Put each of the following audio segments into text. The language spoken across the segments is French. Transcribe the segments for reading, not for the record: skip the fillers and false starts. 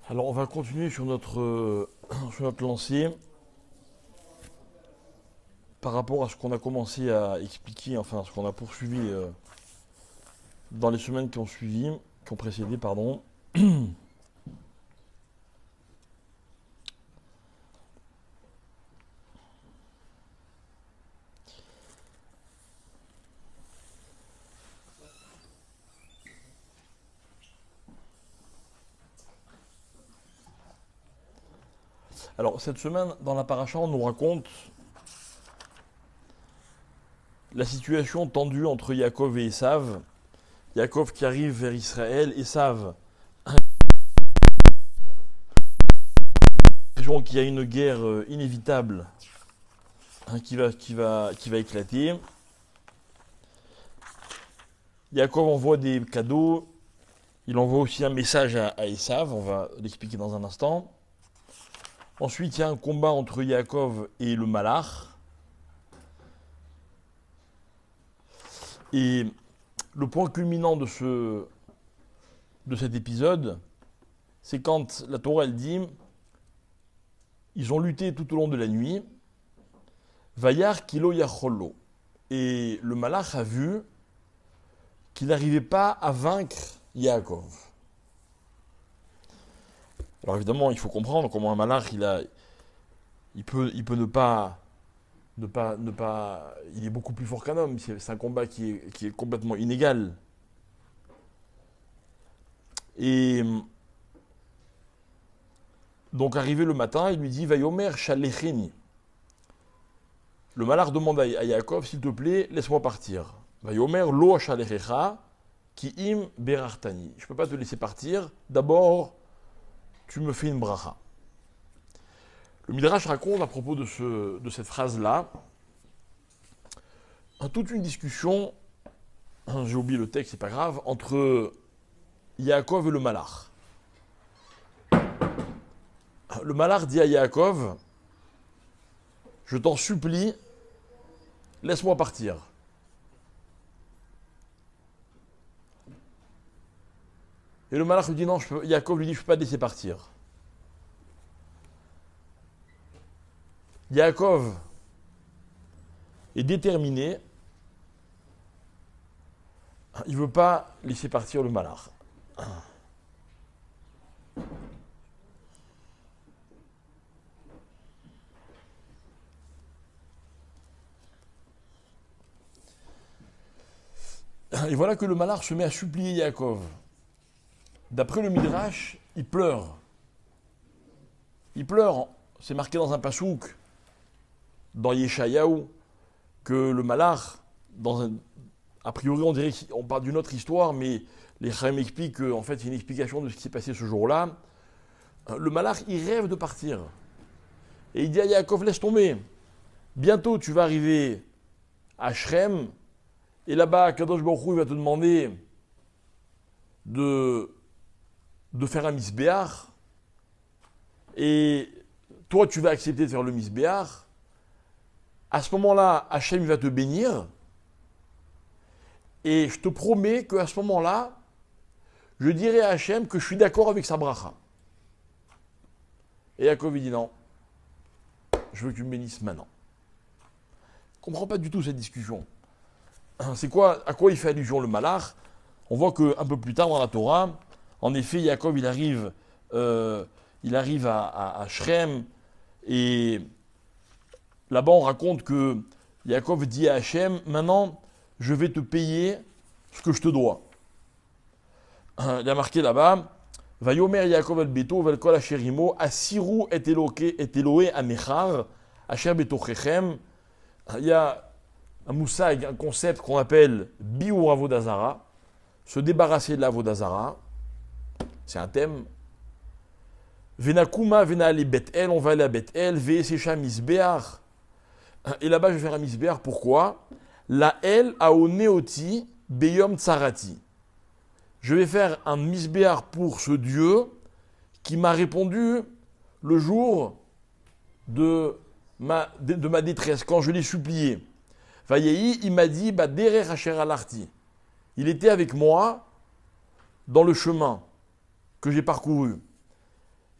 Alors on va continuer sur notre lancée par rapport à ce qu'on a commencé à expliquer, enfin ce qu'on a poursuivi dans les semaines qui ont précédé, pardon. Alors cette semaine, dans la paracha, on nous raconte la situation tendue entre Yaakov et Esav. Yaakov qui arrive vers Israël, Esav, qu'il y a une guerre inévitable qui va éclater. Yaakov envoie des cadeaux, il envoie aussi un message à Esav, on va l'expliquer dans un instant. Ensuite, il y a un combat entre Yaakov et le Malach. Et le point culminant de cet épisode, c'est quand la Torah elle dit ils ont lutté tout au long de la nuit. Vayar kilo yachollo. Et le Malach a vu qu'il n'arrivait pas à vaincre Yaakov. Alors évidemment, il faut comprendre comment un Malach il peut ne pas, il est beaucoup plus fort qu'un homme. C'est un combat qui est complètement inégal. Et donc arrivé le matin, il lui dit Vayomer shalecheni. Le Malach demande à Yaakov, s'il te plaît, laisse-moi partir. Vayomer lo shalechecha ki im berartani. Je ne peux pas te laisser partir. D'abord, tu me fais une bracha. Le Midrash raconte à propos de cette phrase-là toute une discussion, j'ai oublié le texte, c'est pas grave, entre Yaakov et le Malach. Le Malach dit à Yaakov, je t'en supplie, laisse-moi partir. Et le Malach lui dit non, Yaakov lui dit, je ne peux pas te laisser partir. Yaakov est déterminé, il ne veut pas laisser partir le Malach. Et voilà que le Malach se met à supplier Yaakov. D'après le Midrash, il pleure. Il pleure, c'est marqué dans un pasouk, dans Yeshayahu, que le Malach, a priori on dirait qu'on parle d'une autre histoire, mais les Chaim expliquent qu'en fait c'est une explication de ce qui s'est passé ce jour-là. Le Malach, il rêve de partir. Et il dit à Yaakov, laisse tomber. Bientôt tu vas arriver à Shrem, et là-bas, Kadosh Baruch Hu, il va te demander de faire un misbéach, et toi tu vas accepter de faire le misbéach. À ce moment-là, Hachem va te bénir, et je te promets qu'à ce moment-là, je dirai à Hachem que je suis d'accord avec sa bracha. Et Yaakov il dit non, je veux que tu me bénisses maintenant. Je ne comprends pas du tout cette discussion. À quoi il fait allusion le Malach? On voit qu'un peu plus tard dans la Torah, en effet, Yaakov il arrive à Shrem, et là-bas on raconte que Yaakov dit à Hachem, maintenant je vais te payer ce que je te dois. Il y a marqué là-bas, Vayomer Yaakov el beto vel kol asherimo asiru et Eloé amechar asher betochechem. Il y a un moussag, un concept qu'on appelle biur avodazara, se débarrasser de l'avodazara. C'est un thème. Venakuma vena ali Bet-El, on va aller à Bet-El, ve'esesha misbeach. Et là-bas, je vais faire un misbeach. Pourquoi? La el aoneoti beyom tsarati. Je vais faire un misbeach pour ce Dieu qui m'a répondu le jour de ma détresse, quand je l'ai supplié. Vayehi, il m'a dit, derer hacher alarti. Il était avec moi dans le chemin que j'ai parcouru.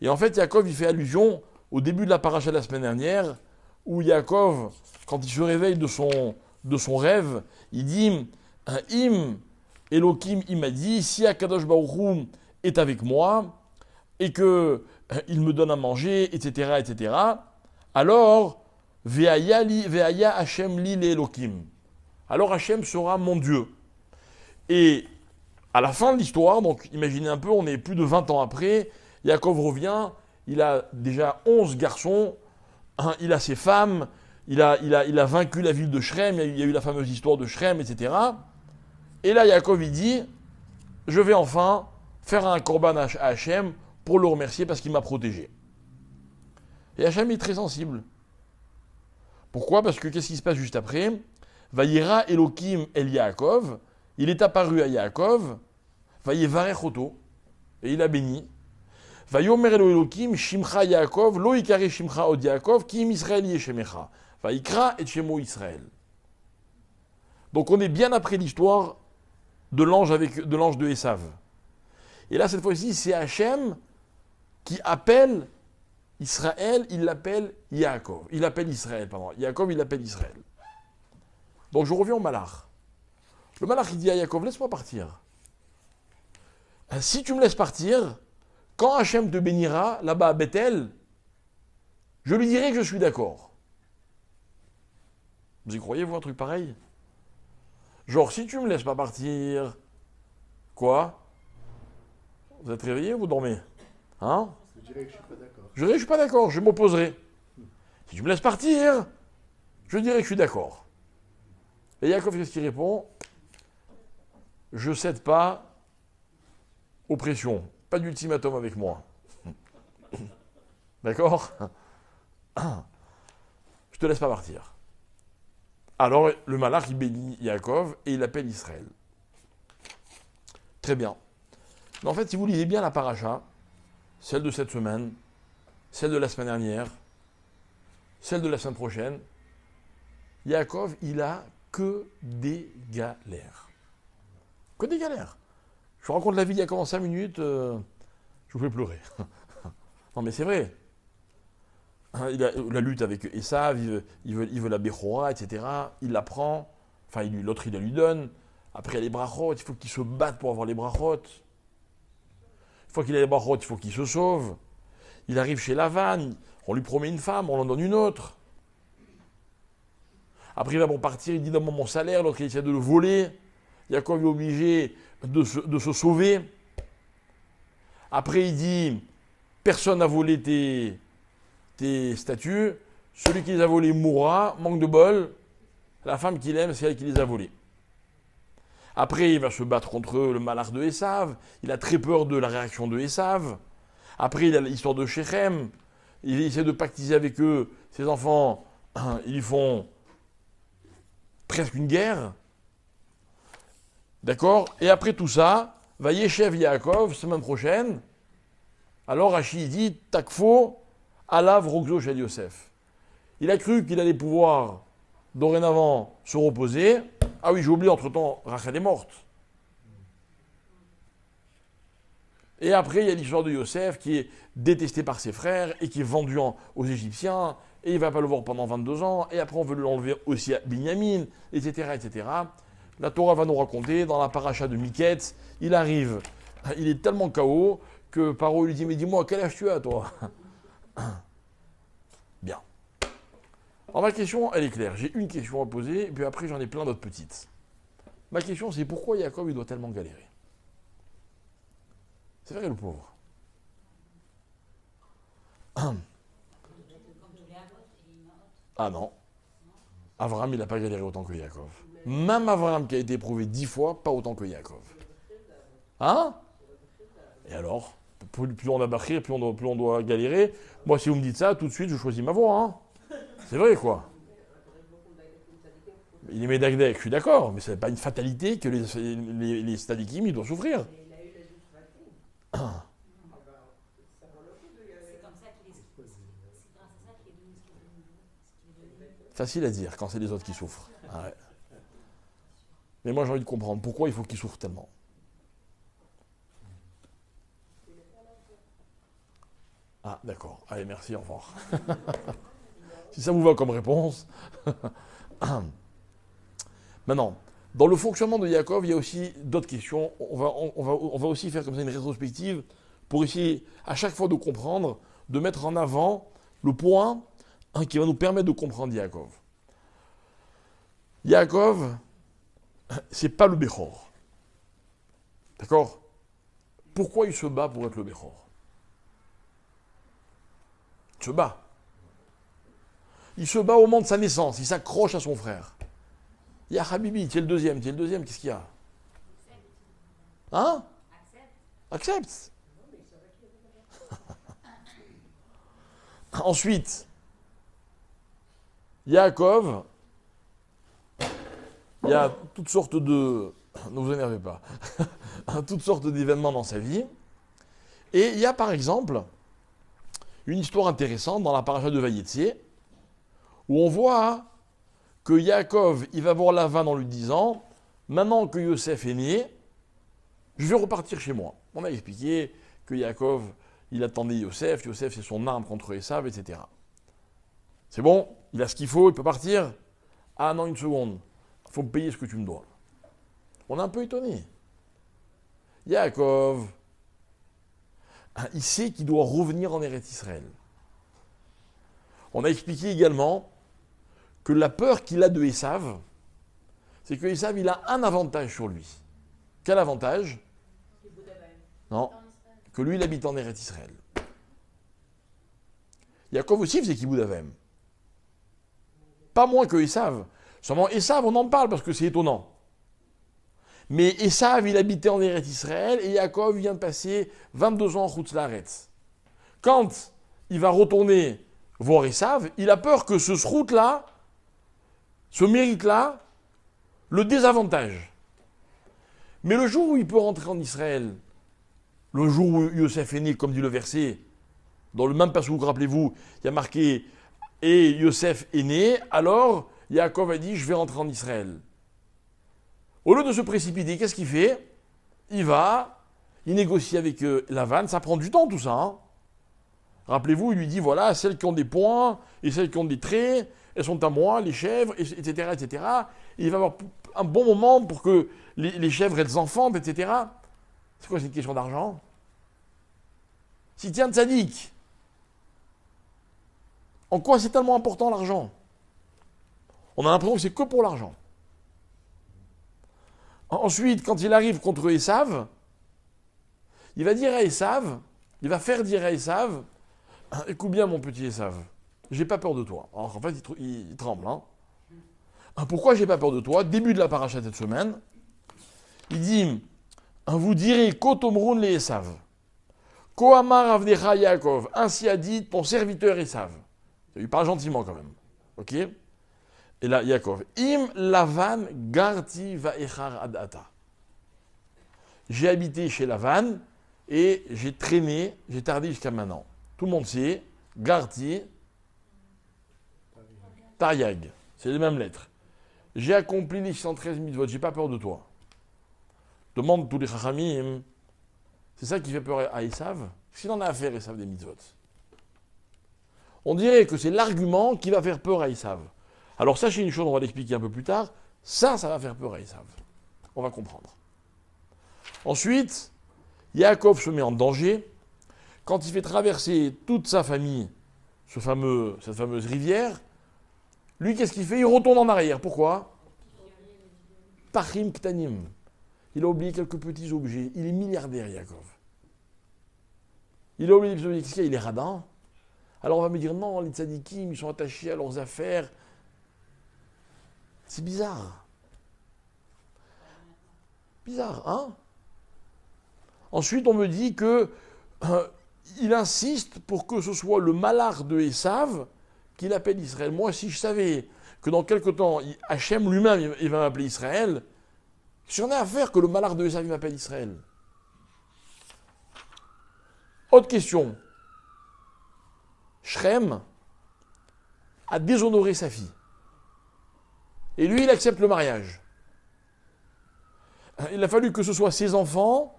Et en fait, Yaakov, il fait allusion au début de la paracha de la semaine dernière, où Yaakov, quand il se réveille de son rêve, il dit Im, Elohim, il m'a dit, si Akadosh Baruch Hu est avec moi, et que il me donne à manger, etc., etc., alors, Veaya Hashem li le Elohim. Alors Hashem sera mon Dieu. Et à la fin de l'histoire, donc imaginez un peu, on est plus de 20 ans après, Yaakov revient, il a déjà 11 garçons, il a ses femmes, il a vaincu la ville de Shrem, il y a eu la fameuse histoire de Shrem, etc. Et là, Yaakov, il dit, je vais enfin faire un korban à Hachem pour le remercier parce qu'il m'a protégé. Et Hachem est très sensible. Pourquoi? Parce que qu'est-ce qui se passe juste après? Vayira Elohim el Yaakov, il est apparu à Yaakov, Vayevarech oto, et il a béni. Vayomer Elohim Shimcha Yaakov, lo ikare Shimcha od Yaakov, ki im Israël yeshemecha. Vayikra et shemo Israël. Donc on est bien après l'histoire de l'ange de Esav. Et là, cette fois-ci, c'est Hachem qui appelle Israël, il l'appelle Yaakov. Il appelle Israël, pardon. Yaakov, il l'appelle Israël. Donc je reviens au Malach. Le Malach, il dit à Yaakov, laisse-moi partir. Si tu me laisses partir, quand Hachem te bénira, là-bas à Bethel, je lui dirai que je suis d'accord. Vous y croyez, vous, un truc pareil? Genre, si tu me laisses pas partir, quoi? Vous êtes réveillé ou vous dormez? Hein? Je dirais que je suis pas d'accord. Je dirais que je suis pas d'accord, je m'opposerai. Si tu me laisses partir, je dirais que je suis d'accord. Et Yaakov, qu'est-ce qu'il répond? Je cède pas aux pressions. Pas d'ultimatum avec moi. D'accord? Je te laisse pas partir. Alors, le Malach, il bénit Yaakov et il appelle Israël. Très bien. Mais en fait, si vous lisez bien la paracha, celle de cette semaine, celle de la semaine dernière, celle de la semaine prochaine, Yaakov, il a que des galères. Que des galères. Je vous raconte la vie d'il y a comment 5 minutes, je vous fais pleurer. Non mais c'est vrai. La lutte avec Esav, il veut la Bechora, etc. Il la prend, enfin l'autre il la lui donne. Après il y a les brachot, il faut qu'il se batte pour avoir les brachot. Une fois qu'il a les brachot, il faut qu'il se sauve. Il arrive chez Lavan, on lui promet une femme, on en donne une autre. Après il va bon partir, il dit donne-moi mon salaire, l'autre il essaie de le voler. Yaakov est obligé de se sauver. Après il dit personne n'a volé tes statues, celui qui les a volés mourra, manque de bol, la femme qu'il aime, c'est elle qui les a volés. Après, il va se battre contre le Malach de Esav, il a très peur de la réaction de Esav. Après, il a l'histoire de Shechem, il essaie de pactiser avec eux, ses enfants, ils font presque une guerre. D'accord? Et après tout ça, va Yeshev Yaakov, semaine prochaine, alors Rashi dit, Takfo, Alav Rogzo Shel Yosef. Il a cru qu'il allait pouvoir dorénavant se reposer. Ah oui, j'ai oublié, entre-temps, Rachel est morte. Et après, il y a l'histoire de Yosef qui est détesté par ses frères et qui est vendu aux Égyptiens. Et il ne va pas le voir pendant 22 ans. Et après, on veut l'enlever aussi à Binyamin, etc., etc. La Torah va nous raconter, dans la paracha de Miket, il arrive, il est tellement KO que Paro lui dit, mais dis-moi, quel âge tu as, toi? Bien. Alors ma question, elle est claire. J'ai une question à poser, et puis après j'en ai plein d'autres petites. Ma question, c'est pourquoi Yaakov il doit tellement galérer? C'est vrai, le pauvre. Ah non. Abraham, il n'a pas galéré autant que Yaakov. Même Abraham qui a été éprouvé 10 fois, pas autant que Yaakov. Hein? Et alors? Plus on a marqué, plus on doit galérer. Moi, si vous me dites ça, tout de suite, je choisis ma voie. Hein. C'est vrai, quoi. Il est médagdek, je suis d'accord, mais ce n'est pas une fatalité que les stadikim, ils doivent souffrir. Facile à dire quand c'est les autres qui souffrent. Ah ouais. Mais moi, j'ai envie de comprendre pourquoi il faut qu'ils souffrent tellement. Ah, d'accord. Allez, merci, au revoir. Si ça vous va comme réponse. Maintenant, dans le fonctionnement de Yaakov, il y a aussi d'autres questions. On va aussi faire comme ça une rétrospective pour essayer à chaque fois de comprendre, de mettre en avant le point qui va nous permettre de comprendre Yaakov. Yaakov, c'est pas le Béchor. D'accord? Pourquoi il se bat pour être le Béchor? Il se bat. Il se bat au moment de sa naissance, il s'accroche à son frère. Il y a Habibi, tu es le deuxième, qu'est-ce qu'il y a? Hein? Accepte. Ensuite, Yaakov, il y a toutes sortes de... Ne vous énervez pas. Toutes sortes d'événements dans sa vie. Et il y a par exemple une histoire intéressante dans la paracha de Vayetze, où on voit que Yaakov, il va voir Lavan en lui disant « Maintenant que Yosef est né, je vais repartir chez moi. » On a expliqué que Yaakov, il attendait Yosef c'est son arme contre Esav, etc. C'est bon, il a ce qu'il faut, il peut partir. Ah non, une seconde, il faut me payer ce que tu me dois. On est un peu étonné. Yaakov, il sait qu'il doit revenir en Eretz Israël. On a expliqué également que la peur qu'il a de Esav, c'est que Esav, il a un avantage sur lui. Quel avantage? Non, que lui, il habite en Eretz Israël. Yaakov aussi faisait Kiboud Avem. Pas moins que Esav. Seulement Esav, on en parle parce que c'est étonnant. Mais Esav, il habitait en Eretz Israël et Yaakov vient de passer 22 ans en Chutz Laaretz. Quand il va retourner voir Esav, il a peur que ce route-là, ce mérite-là, le désavantage. Mais le jour où il peut rentrer en Israël, le jour où Yosef est né, comme dit le verset, dans le même passage, rappelez-vous, il y a marqué « Et Yosef est né », alors Yaakov a dit « Je vais rentrer en Israël ». Au lieu de se précipiter, qu'est-ce qu'il fait? Il va, il négocie avec Lavan, ça prend du temps tout ça. Hein. Rappelez-vous, il lui dit, voilà, celles qui ont des points et celles qui ont des traits, elles sont à moi, les chèvres, etc. etc. Et il va avoir un bon moment pour que les chèvres, elles enfantent, etc. C'est quoi, c'est une question d'argent? Si tiens, tzaddik, en quoi c'est tellement important l'argent? On a l'impression que c'est que pour l'argent. Ensuite, quand il arrive contre Esav, il va dire à Esav, il va faire dire à Esav, écoute bien mon petit Esav, j'ai pas peur de toi. Alors, en fait, il tremble. Hein. Pourquoi j'ai pas peur de toi? Début de la paracha cette semaine, il dit, vous direz Kotomrun le Esav, Kohamar Avnecha Yaakov, ainsi a dit ton serviteur Esav. Il parle gentiment quand même. Ok? Et là, Yaakov, Im Lavan garti vaechar adata. J'ai habité chez Lavan et j'ai traîné, j'ai tardé jusqu'à maintenant. Tout le monde sait, garti, tariag, c'est les mêmes lettres. J'ai accompli les 613 mitzvot, j'ai pas peur de toi. Demande tous les chachamim, c'est ça qui fait peur à Esav? S'il en a à faire, Esav, des mitzvot. On dirait que c'est l'argument qui va faire peur à Esav. Alors sachez une chose, on va l'expliquer un peu plus tard, ça va faire peur à Esav. On va comprendre. Ensuite, Yaakov se met en danger quand il fait traverser toute sa famille cette fameuse rivière. Lui, qu'est-ce qu'il fait? Il retourne en arrière. Pourquoi? Pachim Ktanim. Il a oublié quelques petits objets. Il est milliardaire, Yaakov. Il a oublié des objets. Il est radin. Alors on va me dire, non, les tzadikim, ils sont attachés à leurs affaires. C'est bizarre. Bizarre, hein? Ensuite, on me dit que il insiste pour que ce soit le malach de Esav qui l'appelle Israël. Moi, si je savais que dans quelque temps, Hachem lui-même, il va m'appeler Israël, j'en ai à faire que le malach de Esav m'appelle Israël. Autre question. Shrem a déshonoré sa fille. Et lui, il accepte le mariage. Il a fallu que ce soit ses enfants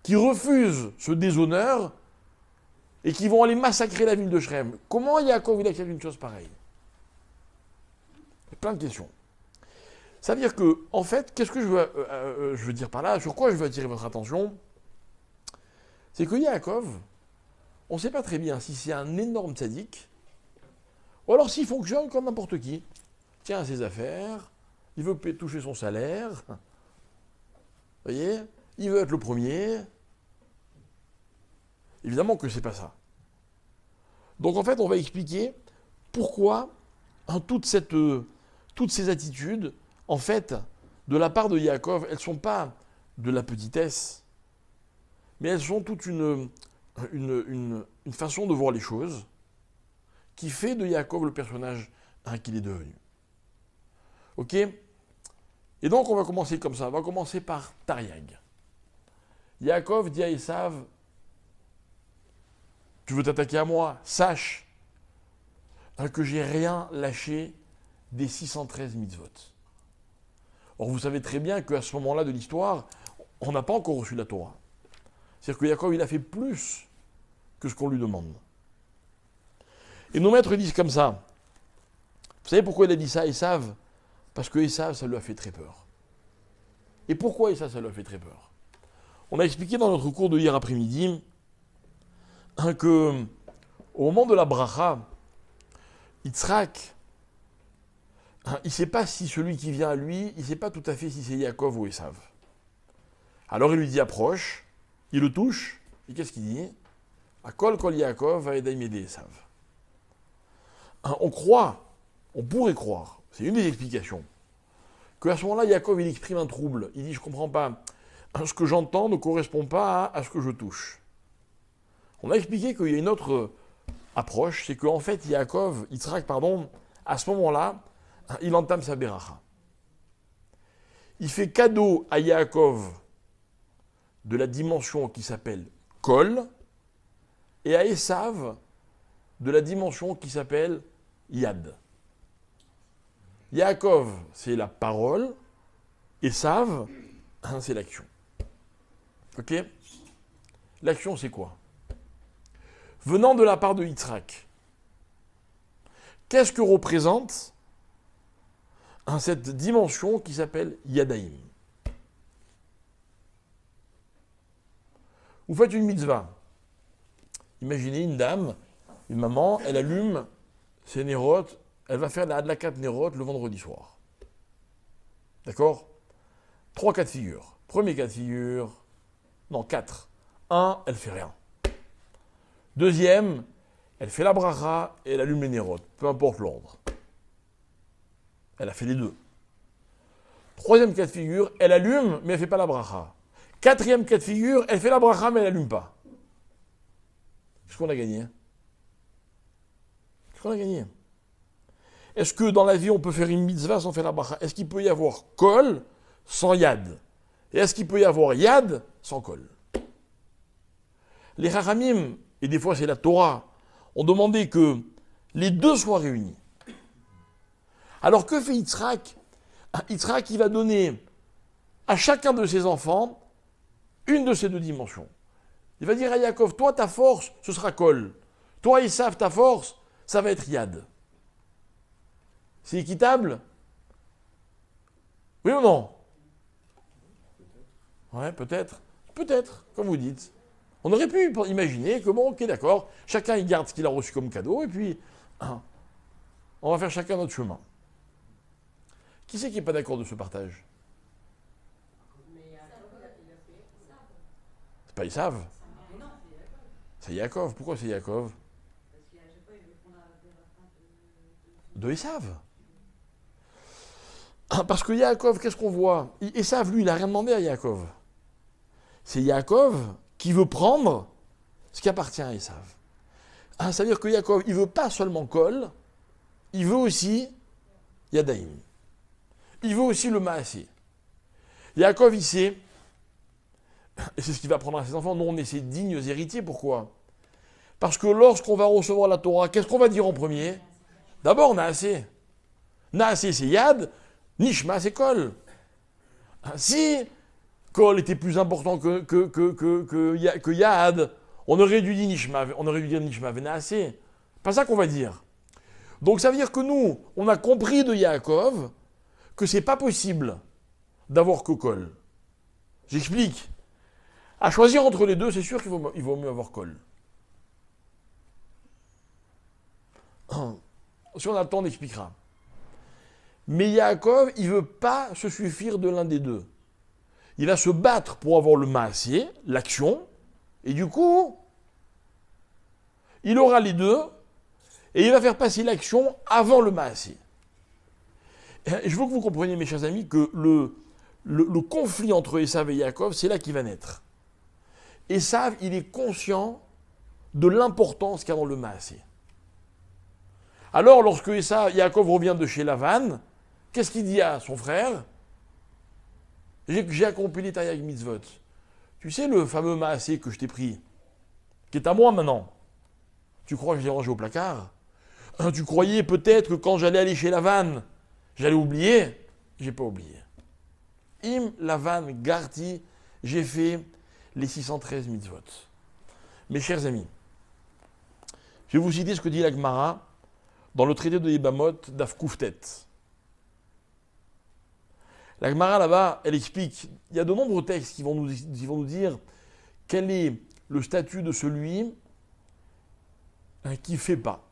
qui refusent ce déshonneur et qui vont aller massacrer la ville de Shrem. Comment Yaakov il accepte une chose pareille? Il y a plein de questions. Ça veut dire que, en fait, qu'est-ce que je veux dire par là? Sur quoi je veux attirer votre attention? C'est que Yaakov, on ne sait pas très bien si c'est un énorme tzaddik, ou alors s'il fonctionne comme n'importe qui. Tient à ses affaires, il veut toucher son salaire, vous voyez, il veut être le premier. Évidemment que c'est pas ça. Donc en fait, on va expliquer pourquoi toutes ces attitudes, en fait, de la part de Yaakov, elles ne sont pas de la petitesse, mais elles sont toute une façon de voir les choses qui fait de Yaakov le personnage qu'il est devenu. Ok? Et donc on va commencer comme ça. On va commencer par Tariag. Yaakov dit à Esav, tu veux t'attaquer à moi? Sache que j'ai rien lâché des 613 mitzvot. Or vous savez très bien qu'à ce moment-là de l'histoire, on n'a pas encore reçu la Torah. C'est-à-dire que Yaakov, il a fait plus que ce qu'on lui demande. Et nos maîtres disent comme ça. Vous savez pourquoi il a dit ça à Esav? Parce que Esav, ça lui a fait très peur. Et pourquoi Esav, ça lui a fait très peur? On a expliqué dans notre cours de hier après-midi que au moment de la bracha, Yitzhak, il ne sait pas si celui qui vient à lui, il ne sait pas tout à fait si c'est Yaakov ou Esav. Alors il lui dit approche, il le touche, et qu'est-ce qu'il dit? Akol kol Yaakov va aider Esav. On pourrait croire, c'est une des explications, qu'à ce moment-là, Yaakov il exprime un trouble. Il dit je ne comprends pas, ce que j'entends ne correspond pas à ce que je touche. On a expliqué qu'il y a une autre approche, c'est qu'en fait, Yitzhak, à ce moment-là, il entame sa beracha. Il fait cadeau à Yaakov de la dimension qui s'appelle Kol, et à Esav de la dimension qui s'appelle Yad. Yaakov, c'est la parole, Esav, c'est l'action. Ok? L'action, c'est quoi? Venant de la part de Yitzhak, qu'est-ce que représente cette dimension qui s'appelle Yadaïm? Vous faites une mitzvah. Imaginez une dame, une maman, elle allume ses nérotes, elle va faire la Hadlakat Nérot le vendredi soir. D'accord? 3 cas de figure. Premier cas de figure, non, 4. 1, elle fait rien. Deuxième, elle fait la bracha et elle allume les nérotes, peu importe l'ordre. Elle a fait les deux. Troisième cas de figure, elle allume, mais elle ne fait pas la bracha. Quatrième cas de figure, elle fait la bracha, mais elle n'allume pas. Qu'est-ce qu'on a gagné? Qu'est-ce qu'on a gagné? Est-ce que dans la vie, on peut faire une mitzvah sans faire la bracha? Est-ce qu'il peut y avoir kol sans yad? Et est-ce qu'il peut y avoir yad sans kol? Les Chachamim, et des fois c'est la Torah, ont demandé que les deux soient réunis. Alors que fait Yitzhak? Yitzhak, il va donner à chacun de ses enfants une de ces deux dimensions. Il va dire à Yaakov, toi ta force, ce sera Kol. Toi Esav, ta force, ça va être Yad. C'est équitable? Oui ou non? Ouais, peut-être. Peut-être, comme vous dites. On aurait pu imaginer que, bon, ok, d'accord, chacun il garde ce qu'il a reçu comme cadeau, et puis, on va faire chacun notre chemin. Qui c'est qui n'est pas d'accord de ce partage? C'est pas Esav. C'est Yaakov. Pourquoi c'est Yaakov? De Esav. Parce que Yaakov, qu'est-ce qu'on voit? Esav, lui, il n'a rien demandé à Yaakov. C'est Yaakov qui veut prendre ce qui appartient à Esav. Ça veut dire que Yaakov, il ne veut pas seulement Kol, il veut aussi Yadaïm. Il veut aussi le Maasé. Yaakov, il sait, et c'est ce qu'il va prendre à ses enfants, nous on est ses dignes héritiers, pourquoi? Parce que lorsqu'on va recevoir la Torah, qu'est-ce qu'on va dire en premier? D'abord, Naasé. Naasé, c'est Yad, Nishma, c'est Kol. Si Kol était plus important que Yad, On aurait dû dire Nishma Venaase. Pas ça qu'on va dire. Donc ça veut dire que nous, on a compris de Yaakov que c'est pas possible d'avoir que Kol. J'explique. À choisir entre les deux, c'est sûr qu'il vaut mieux avoir Kol. Si on a le temps, on expliquera. Mais Yaakov, il ne veut pas se suffire de l'un des deux. Il va se battre pour avoir le Maasé, l'action, et du coup, il aura les deux, et il va faire passer l'action avant le Maasé. Je veux que vous compreniez, mes chers amis, que le conflit entre Esav et Yaakov, c'est là qu'il va naître. Esav, il est conscient de l'importance qu'il y a dans le Maasé. Alors, lorsque Yaakov revient de chez Lavan, qu'est-ce qu'il dit à son frère? J'ai accompli les Taryag Mitzvot. Tu sais le fameux Maasé que je t'ai pris, qui est à moi maintenant. Tu crois que je l'ai rangé au placard? Tu croyais peut-être que quand j'allais aller chez Lavan, j'allais oublier? J'ai pas oublié. Im Lavan Garti, j'ai fait les 613 mitzvot. Mes chers amis, je vais vous citer ce que dit la Gemara dans le traité de Yebamot d'Af Kouftet. La Gemara là-bas, elle explique, il y a de nombreux textes qui vont nous dire quel est le statut de celui qui ne fait pas.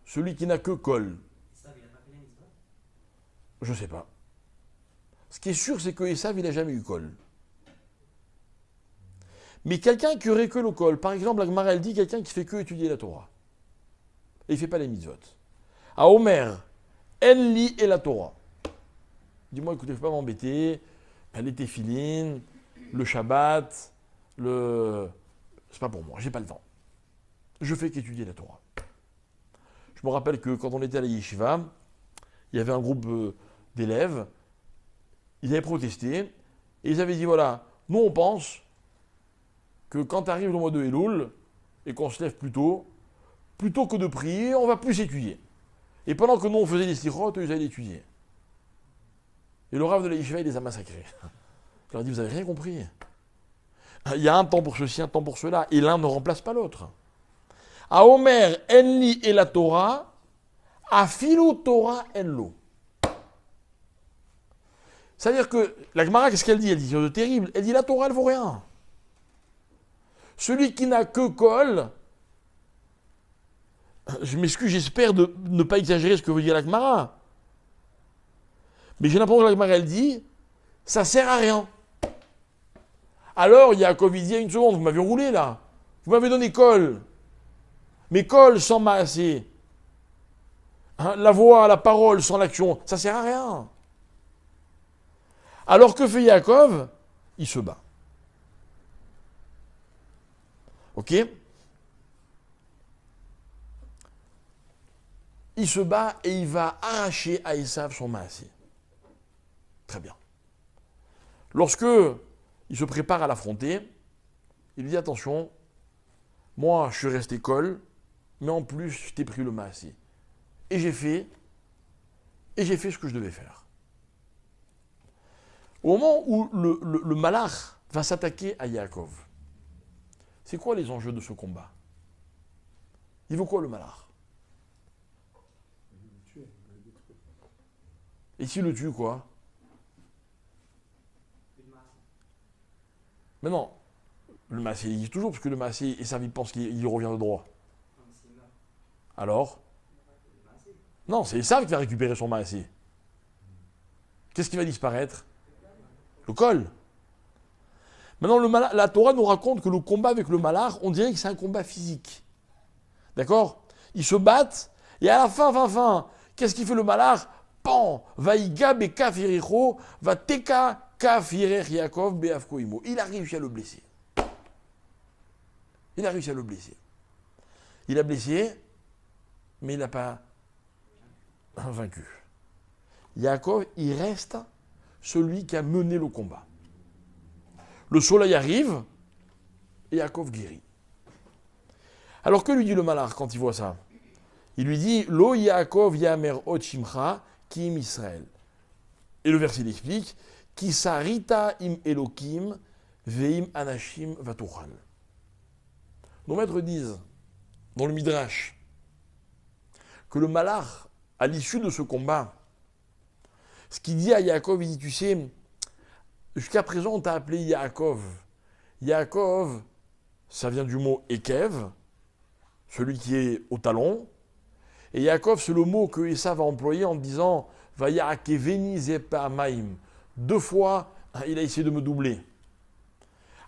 Celui qui n'a que Kol. Je ne sais pas. Ce qui est sûr, c'est que Esav, il n'a jamais eu Kol. Mais quelqu'un qui aurait que le Kol, par exemple, la Gemara, elle dit quelqu'un qui fait que étudier la Torah. Et il ne fait pas les mitzvot. À Omer, Enli et la Torah. Dis-moi, écoutez, il ne faut pas m'embêter. Les téphilines, le Shabbat, c'est pas pour moi, j'ai pas le temps. Je fais qu'étudier la Torah. Je me rappelle que quand on était à la Yeshiva, il y avait un groupe d'élèves, ils avaient protesté, et ils avaient dit, voilà, nous on pense que quand arrive le mois de Elul, et qu'on se lève plutôt que de prier, on va plus étudier. Et pendant que nous on faisait les sirotes, eux ils allaient étudier. Et le Rav de la Yeshiva, il les a massacrés. Il leur a dit, vous n'avez rien compris. Il y a un temps pour ceci, un temps pour cela, et l'un ne remplace pas l'autre. À Omer, Enli et la Torah, à Philo Torah Enlo. C'est-à-dire que la Gemara, qu'est-ce qu'elle dit? Elle dit quelque chose de terrible. Elle dit la Torah, elle vaut rien. Celui qui n'a que Kol, je m'excuse, j'espère de ne pas exagérer ce que veut dire la Gemara. Mais j'ai l'impression que la Gemara, elle dit, ça sert à rien. Alors, Yaakov, il dit, une seconde, vous m'avez roulé là. Vous m'avez donné Kol. Mais Kol sans Maasé, la voix, la parole sans l'action, ça sert à rien. Alors que fait Yaakov? Il se bat. Ok? Il se bat et il va arracher à Esav son Maasé. Très bien. Lorsque il se prépare à l'affronter, il dit attention, moi je suis resté Kol, mais en plus je t'ai pris le Maasé. Et j'ai fait ce que je devais faire. Au moment où le Malach va s'attaquer à Yaakov, c'est quoi les enjeux de ce combat? Il veut quoi le Malach? Et s'il le tue, quoi? Mais non, le Maasé il existe toujours, parce que le Maasé, et ça, il pense qu'il revient de droit. Alors? Non, c'est Esav qui va récupérer son Maasé. Qu'est-ce qui va disparaître? Le Kol. Maintenant, la Torah nous raconte que le combat avec le Malach, on dirait que c'est un combat physique. D'accord? Ils se battent, et à la fin, qu'est-ce qu'il fait le Malach? Pan, vaïga bekaf iricho, va teka kaf irer Yaakov beafko imo. Il a réussi à le blesser. Il a blessé, mais il n'a pas vaincu. Yaakov, il reste celui qui a mené le combat. Le soleil arrive et Yaakov guérit. Alors que lui dit le Malach quand il voit ça? Il lui dit Lo Yaakov Yamer Ot Shimcha Kim Israël. Et le verset l'explique Ki sarita im Elokim veim anashim vatuchal. Nos maîtres disent, dans le Midrash, que le malach, à l'issue de ce combat, ce qu'il dit à Yaakov, il dit, tu sais, jusqu'à présent, on t'a appelé Yaakov. Yaakov, ça vient du mot Ekev, celui qui est au talon. Et Yaakov, c'est le mot que Esav va employer en disant Vayakeveni zepamaim. 2 fois, il a essayé de me doubler.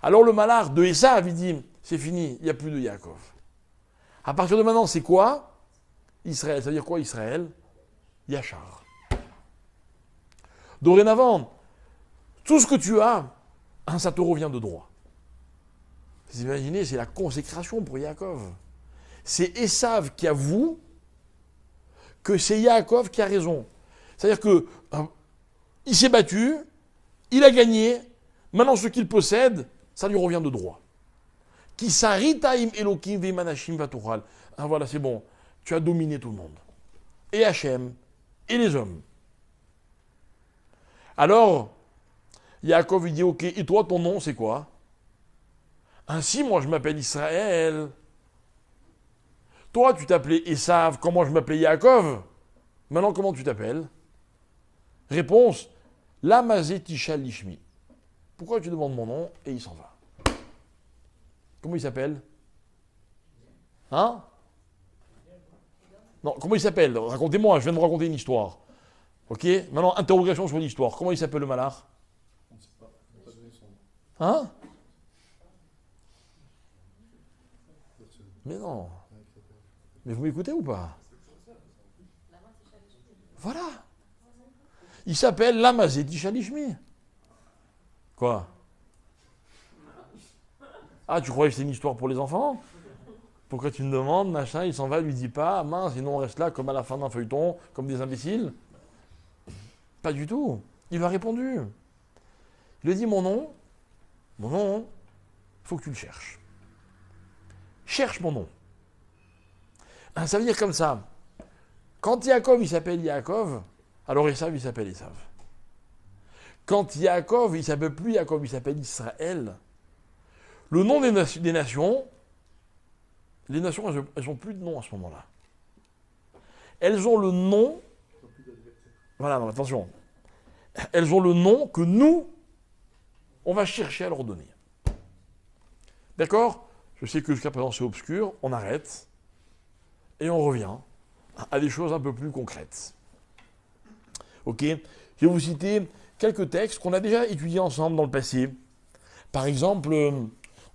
Alors le malach de Esav, il dit c'est fini, il n'y a plus de Yaakov. À partir de maintenant, c'est quoi Israël. Ça veut dire quoi Israël Yachar. Dorénavant, tout ce que tu as, ça te revient de droit. Vous imaginez, c'est la consécration pour Yaakov. C'est Esav qui avoue que c'est Yaakov qui a raison. C'est-à-dire que il s'est battu, il a gagné, maintenant ce qu'il possède, ça lui revient de droit. Qui saritaim elokim vemanashim vatuchal. Ah voilà, c'est bon, tu as dominé tout le monde. Et Hachem, et les hommes. Alors, Yaakov lui dit, ok, et toi ton nom c'est quoi? Ainsi, moi je m'appelle Israël. Toi tu t'appelais Esav, comment je m'appelais Yaakov? Maintenant comment tu t'appelles? Réponse, Lamazé Tisha Lishmi. Pourquoi tu demandes mon nom? Et il s'en va. Comment il s'appelle? Hein? Non, comment il s'appelle? Racontez-moi, je viens de vous raconter une histoire. Ok? Maintenant, interrogation sur l'histoire. Comment il s'appelle le malach? On ne sait pas. On n'a pas donné son nom. Hein? Mais non. Mais vous m'écoutez ou pas? Voilà. Il s'appelle Lamazé Tisha Lishmi. Quoi? Ah, tu croyais que c'était une histoire pour les enfants? Pourquoi tu me demandes, machin, il s'en va, il lui dit pas, mince, sinon on reste là comme à la fin d'un feuilleton, comme des imbéciles? Pas du tout. Il lui a répondu. Il lui a dit mon nom, il faut que tu le cherches. Cherche mon nom. Ah, ça veut dire comme ça. Quand Yaakov, il s'appelle Yaakov, alors Esav, il s'appelle Esav. Quand Yaakov, il s'appelle plus Yaakov, il s'appelle Israël. Le nom des nations, les nations, elles n'ont plus de nom à ce moment-là. Elles ont le nom. Voilà, non, attention. Elles ont le nom que nous, on va chercher à leur donner. D'accord? Je sais que jusqu'à présent c'est obscur, on arrête et on revient à des choses un peu plus concrètes. Ok? Je vais vous citer quelques textes qu'on a déjà étudiés ensemble dans le passé. Par exemple,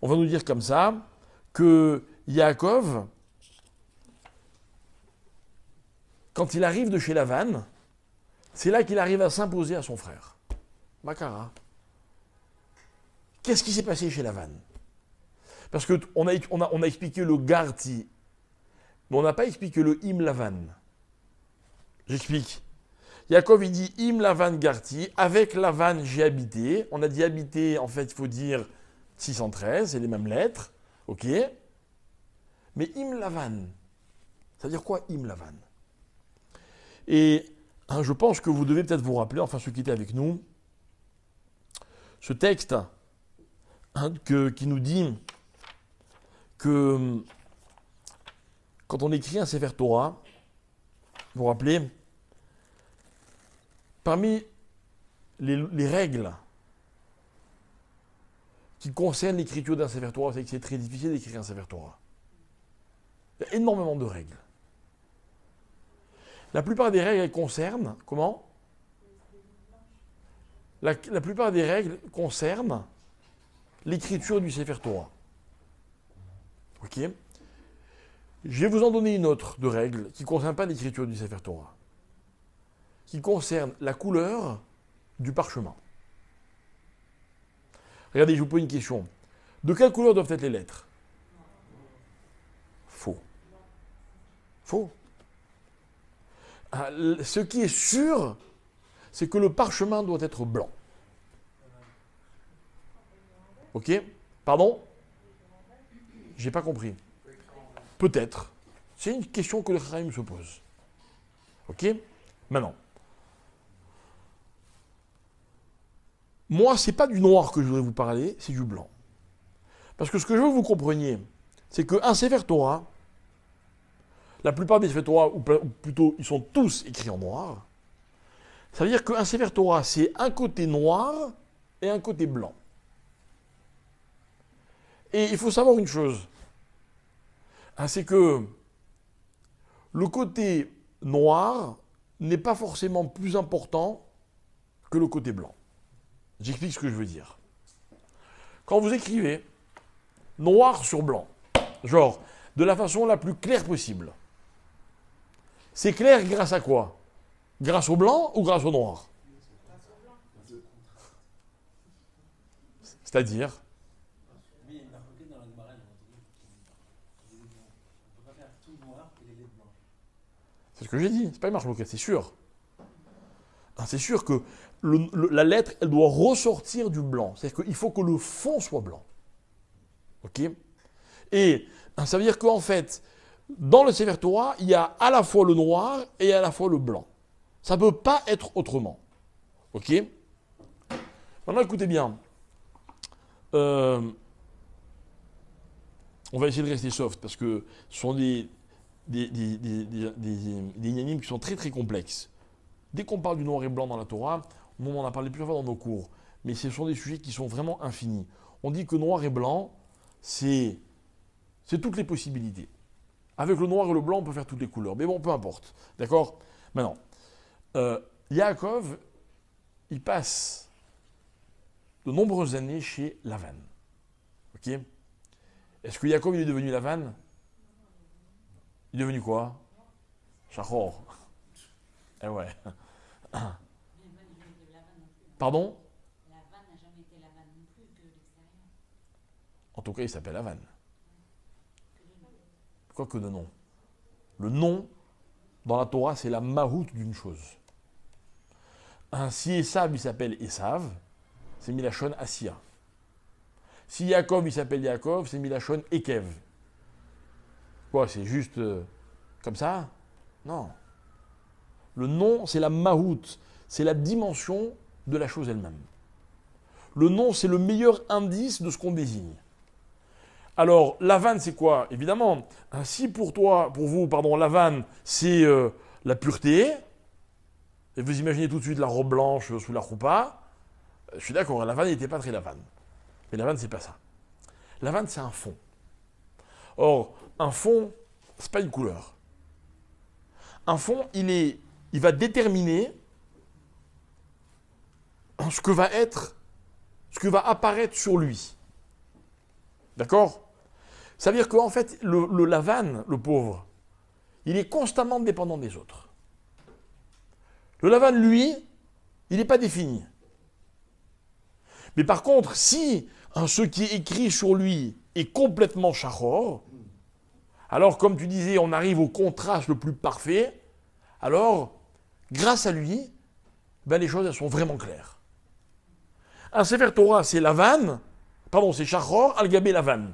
on va nous dire comme ça que Yaakov, quand il arrive de chez Lavan, c'est là qu'il arrive à s'imposer à son frère. Makara. Qu'est-ce qui s'est passé chez Lavan? Parce qu'on a expliqué le Garti, mais on n'a pas expliqué le Im Lavan. J'explique. Yaakov, il dit Im Lavan Garti, avec Lavan j'ai habité. On a dit habité, en fait, il faut dire 613, c'est les mêmes lettres. Ok? Mais Im Lavan, ça veut dire quoi Im Lavan? Et je pense que vous devez peut-être vous rappeler, enfin ceux qui étaient avec nous, ce texte qui nous dit que quand on écrit un Sefer Torah, vous vous rappelez, parmi les règles qui concernent l'écriture d'un Sefer Torah, c'est que c'est très difficile d'écrire un Sefer Torah. Il y a énormément de règles. La plupart des règles concernent, comment? La plupart des règles concernent l'écriture du Sefer Torah. Ok? Je vais vous en donner une autre de règle qui ne concerne pas l'écriture du Sefer Torah, qui concerne la couleur du parchemin. Regardez, je vous pose une question. De quelle couleur doivent être les lettres? Faux. Faux. Ce qui est sûr, c'est que le parchemin doit être blanc. Ok? Pardon? J'ai pas compris. Peut-être. C'est une question que le Chachamim se pose. Ok? Maintenant. moi, ce n'est pas du noir que je voudrais vous parler, c'est du blanc. Parce que ce que je veux que vous compreniez, c'est qu'un Sefer Torah, la plupart des Sefer Torah, ou plutôt, ils sont tous écrits en noir. Ça veut dire qu'un Sefer Torah, c'est un côté noir et un côté blanc. Et il faut savoir une chose, c'est que le côté noir n'est pas forcément plus important que le côté blanc. J'explique ce que je veux dire. Quand vous écrivez noir sur blanc, genre de la façon la plus claire possible, c'est clair grâce à quoi? Grâce au blanc ou grâce au noir? C'est-à-dire? C'est ce que j'ai dit, c'est pas une marche bloquée, c'est sûr. C'est sûr que la lettre, elle doit ressortir du blanc. C'est-à-dire qu'il faut que le fond soit blanc. Ok? Et ça veut dire qu'en fait, dans le Sefer Torah, il y a à la fois le noir et à la fois le blanc. Ça ne peut pas être autrement. Ok? Maintenant, écoutez bien. On va essayer de rester soft parce que ce sont des inanimes qui sont très très complexes. Dès qu'on parle du noir et blanc dans la Torah, on en a parlé plusieurs fois dans nos cours, mais ce sont des sujets qui sont vraiment infinis. On dit que noir et blanc, c'est toutes les possibilités. Avec le noir et le blanc, on peut faire toutes les couleurs. Mais bon, peu importe. D'accord? Maintenant, Yaakov, il passe de nombreuses années chez Lavan. Ok? Est-ce que Yaakov il est devenu Lavan? Il est devenu quoi? Shachor. Eh ouais. Pardon? Lavan n'a jamais été Lavan non plus que l'extérieur. En tout cas, il s'appelle Lavan. Quoi que de nom. Le nom, dans la Torah, c'est la mahout d'une chose. Si Esav, il s'appelle Esav, c'est Milachon Assia. Si Yaakov, il s'appelle Yaakov, c'est Milachon Ekev. Quoi, c'est juste comme ça? Non. Le nom, c'est la mahout, c'est la dimension de la chose elle-même. Le nom, c'est le meilleur indice de ce qu'on désigne. Alors, Lavan, c'est quoi? Évidemment, si pour vous, Lavan, c'est la pureté, et vous imaginez tout de suite la robe blanche sous la roupa, je suis d'accord, Lavan n'était pas très Lavan. Mais Lavan, c'est pas ça. Lavan, c'est un fond. Or, un fond, c'est pas une couleur. Un fond, il va déterminer ce que va apparaître sur lui. D'accord? Ça veut dire qu'en fait, le Lavan, le pauvre, il est constamment dépendant des autres. Le Lavan, lui, il n'est pas défini. Mais par contre, si ce qui est écrit sur lui est complètement shachor, alors comme tu disais, on arrive au contraste le plus parfait, alors, grâce à lui, les choses elles sont vraiment claires. Un Sefer Torah, c'est c'est shachor, al-gabé Lavan.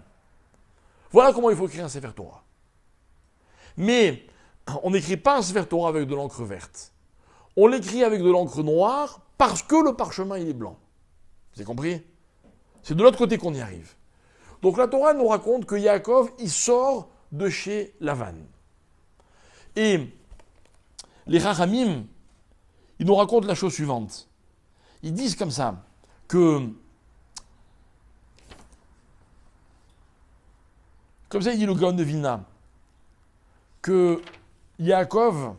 Voilà comment il faut écrire un Sefer Torah. Mais on n'écrit pas un Sefer Torah avec de l'encre verte. On l'écrit avec de l'encre noire parce que le parchemin il est blanc. Vous avez compris? C'est de l'autre côté qu'on y arrive. Donc la Torah nous raconte que Yaakov, il sort de chez Lavan. Et les Rachamim, ils nous racontent la chose suivante. Ils disent comme ça, comme ça il dit le Gaon de Vilna, que Yaakov,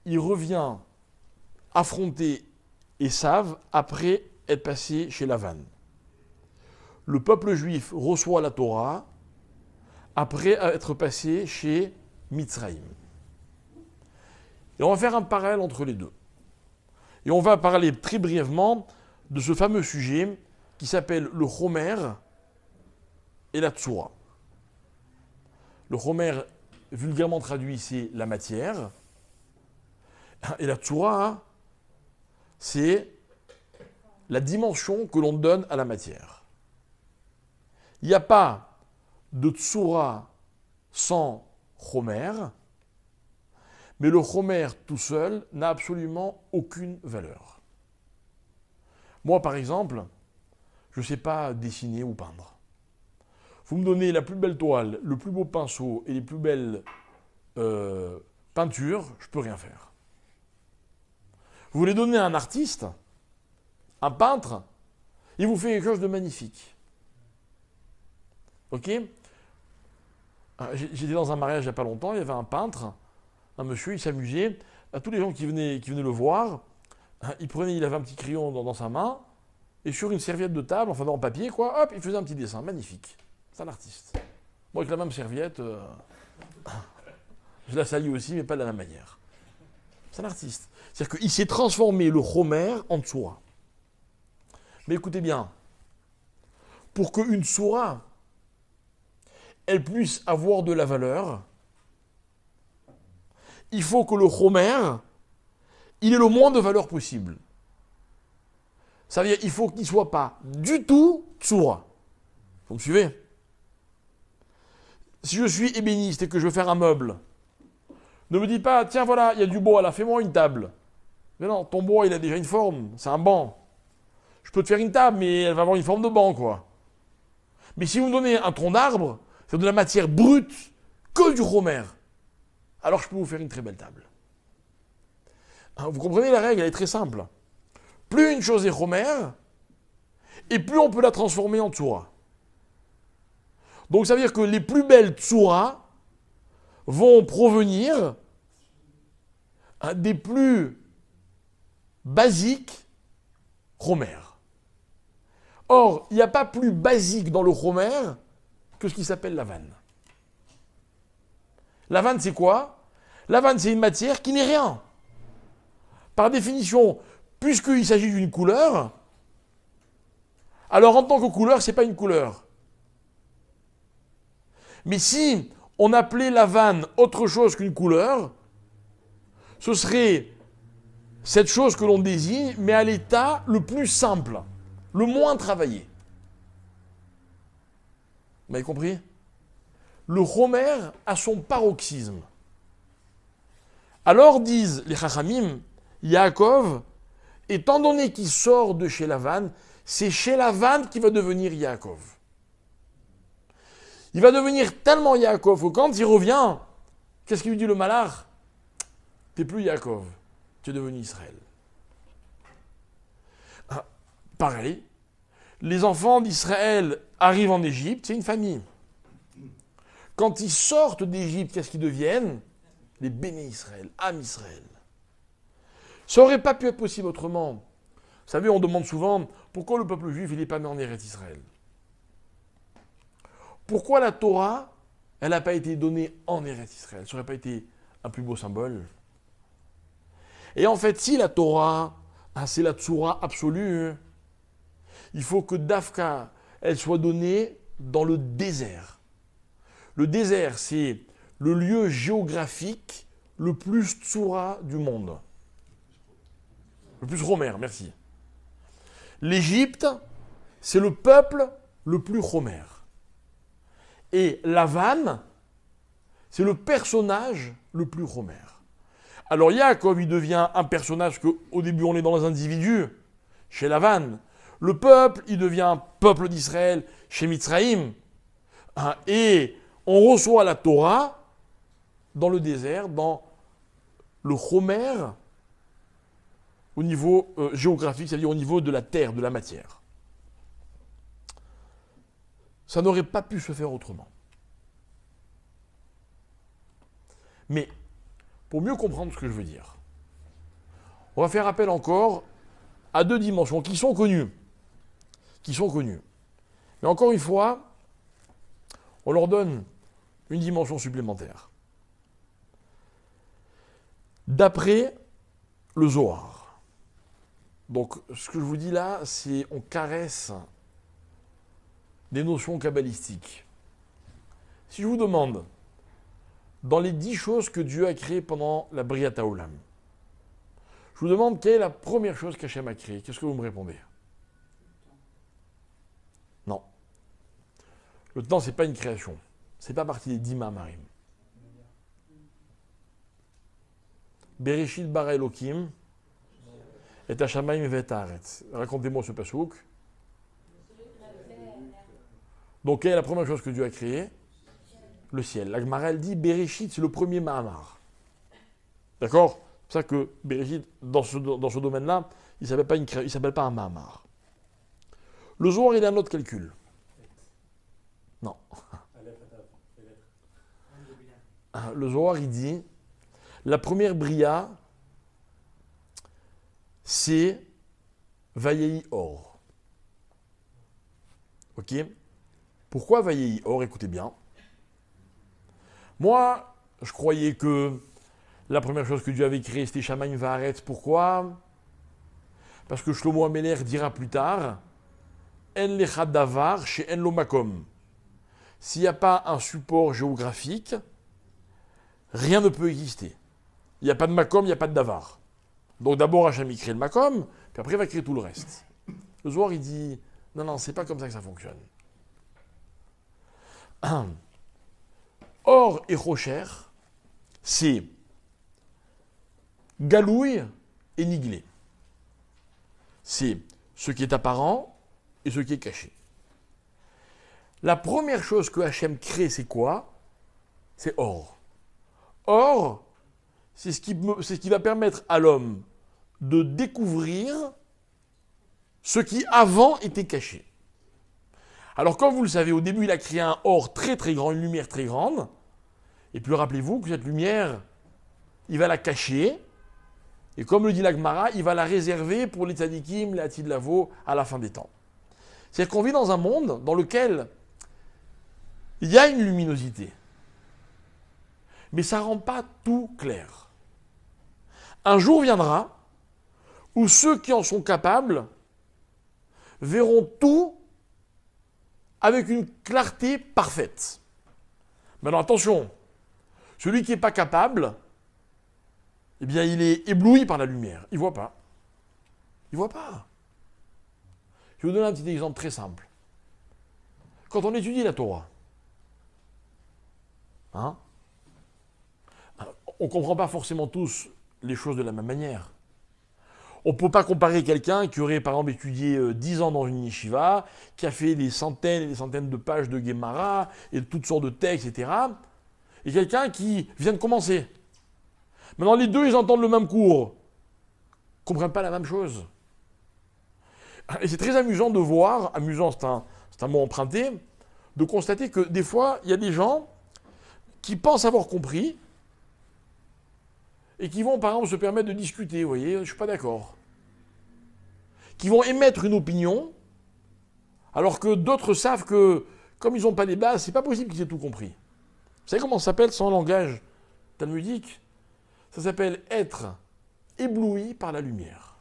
il revient affronter Esav après être passé chez Lavan. Le peuple juif reçoit la Torah après être passé chez Mitzraïm. Et on va faire un parallèle entre les deux. Et on va parler très brièvement de ce fameux sujet qui s'appelle le Chomer et la Tsura. Le Chomer, vulgairement traduit, c'est la matière. Et la Tsura, c'est la dimension que l'on donne à la matière. Il n'y a pas de Tsura sans Chomer, Mais le chomer tout seul n'a absolument aucune valeur. Moi, par exemple, je ne sais pas dessiner ou peindre. Vous me donnez la plus belle toile, le plus beau pinceau et les plus belles peintures, je ne peux rien faire. Vous voulez donner à un artiste, un peintre, il vous fait quelque chose de magnifique. Ok ? J'étais dans un mariage il n'y a pas longtemps, il y avait un peintre, un monsieur, il s'amusait. À tous les gens qui venaient le voir, il avait un petit crayon dans sa main, et sur une serviette de table, enfin en papier, quoi, hop, il faisait un petit dessin, magnifique. C'est un artiste. Moi, avec la même serviette, je la salis aussi, mais pas de la même manière. C'est un artiste. C'est-à-dire qu'il s'est transformé le chomer en tsoura. Mais écoutez bien, pour qu'une tsoura, elle puisse avoir de la valeur, il faut que le chomer, il ait le moins de valeur possible. Ça veut dire qu'il faut qu'il ne soit pas du tout tsoura. Vous me suivez ? Si je suis ébéniste et que je veux faire un meuble, ne me dis pas, tiens voilà, il y a du bois là, fais-moi une table. Mais non, ton bois il a déjà une forme, c'est un banc. Je peux te faire une table, mais elle va avoir une forme de banc, quoi. Mais si vous me donnez un tronc d'arbre, c'est de la matière brute, que du chomer, alors je peux vous faire une très belle table. Vous comprenez la règle, elle est très simple. Plus une chose est chomer, et plus on peut la transformer en tsoura. Donc ça veut dire que les plus belles tsoura vont provenir des plus basiques chomer. Or, il n'y a pas plus basique dans le chomer que ce qui s'appelle la vanne. La vanne, c'est quoi ? La vanne, c'est une matière qui n'est rien. Par définition, puisqu'il s'agit d'une couleur, alors en tant que couleur, ce n'est pas une couleur. Mais si on appelait la vanne autre chose qu'une couleur, ce serait cette chose que l'on désigne, mais à l'état le plus simple, le moins travaillé. Vous m'avez compris ? Le chomer a son paroxysme. Alors disent les Chachamim, Yaakov, étant donné qu'il sort de chez Lavan, c'est chez Lavan qu'il va devenir Yaakov. Il va devenir tellement Yaakov que quand il revient, qu'est-ce qu'il lui dit le malach ? Tu n'es plus Yaakov, tu es devenu Israël. Pareil, les enfants d'Israël arrivent en Égypte, c'est une famille. Quand ils sortent d'Égypte, qu'est-ce qu'ils deviennent ? Les béné Israël, Am Israël. Ça n'aurait pas pu être possible autrement. Vous savez, on demande souvent pourquoi le peuple juif n'est pas né en Eretz Israël. Pourquoi la Torah, elle n'a pas été donnée en Eretz Israël ? Ça n'aurait pas été un plus beau symbole. Et en fait, si la Torah, c'est la Tsoura absolue, il faut que Dafka, elle soit donnée dans le désert. Le désert, c'est le lieu géographique le plus Tsoura du monde. Le plus chomer, merci. L'Égypte, c'est le peuple le plus chomer. Et Lavan, c'est le personnage le plus chomer. Alors Yaakov, il devient un personnage qu'au début on est dans les individus, chez Lavan. Le peuple, il devient peuple d'Israël chez Mitzraïm. Et on reçoit la Torah dans le désert, dans le chomer, au niveau géographique, c'est-à-dire au niveau de la terre, de la matière. Ça n'aurait pas pu se faire autrement. Mais, pour mieux comprendre ce que je veux dire, on va faire appel encore à deux dimensions qui sont connues. Mais encore une fois, on leur donne une dimension supplémentaire. D'après le Zohar. Donc, ce que je vous dis là, c'est on caresse des notions kabbalistiques. Si je vous demande, dans les 10 choses que Dieu a créées pendant la Briat Haolam, je vous demande quelle est la première chose qu'Hachem a créée. Qu'est-ce que vous me répondez ? Non. Le temps, ce n'est pas une création. Ce n'est pas partie des 10 ma'amarim. Bereshit bara Elokim et Hashamayim ve'et haaretz. Racontez-moi ce pasouk. Donc, quelle est la première chose que Dieu a créée? Le ciel. La Gemara, elle dit Bereshit, c'est le premier Mahamar. D'accord? C'est pour ça que Bereshit, dans ce domaine-là, il ne s'appelle pas un Mahamar. Le Zohar, il a un autre calcul. Non. Le Zohar, il dit la première bria, c'est Vayei Or. Ok? Pourquoi Vayei Or? Écoutez bien. Moi, je croyais que la première chose que Dieu avait créée, c'était Shamayim Va'aretz. Pourquoi? Parce que Shlomo Ameler dira plus tard En lecha davar chez En lo makom. S'il n'y a pas un support géographique, rien ne peut exister. Il n'y a pas de makom, il n'y a pas de davar. Donc d'abord Hachem il crée le makom, puis après il va créer tout le reste. Le Zohar il dit non, c'est pas comme ça que ça fonctionne. Or et Rocher, c'est galouille et niglé. C'est ce qui est apparent et ce qui est caché. La première chose que Hachem crée, c'est quoi? C'est Or. Or, c'est ce qui va permettre à l'homme de découvrir ce qui avant était caché. Alors, comme vous le savez, au début, il a créé un or très très grand, une lumière très grande. Et puis, rappelez-vous que cette lumière, il va la cacher. Et comme le dit la Gemara, il va la réserver pour les tzadikim, les Atid Lavo, à la fin des temps. C'est-à-dire qu'on vit dans un monde dans lequel il y a une luminosité. Mais ça ne rend pas tout clair. Un jour viendra où ceux qui en sont capables verront tout avec une clarté parfaite. Maintenant, attention, celui qui n'est pas capable, eh bien, il est ébloui par la lumière. Il ne voit pas. Il ne voit pas. Je vais vous donner un petit exemple très simple. Quand on étudie la Torah, on ne comprend pas forcément tous les choses de la même manière. On ne peut pas comparer quelqu'un qui aurait, par exemple, étudié 10 ans dans une yeshiva, qui a fait des centaines et des centaines de pages de Gemara et de toutes sortes de textes, etc. Et quelqu'un qui vient de commencer. Maintenant, les deux, ils entendent le même cours. Ils ne comprennent pas la même chose. Et c'est très amusant de voir, amusant, c'est un mot emprunté, de constater que des fois, il y a des gens qui pensent avoir compris et qui vont, par exemple, se permettre de discuter, vous voyez, je ne suis pas d'accord. Qui vont émettre une opinion, alors que d'autres savent que, comme ils n'ont pas les bases, c'est pas possible qu'ils aient tout compris. Vous savez comment ça s'appelle sans langage talmudique? Ça s'appelle être ébloui par la lumière.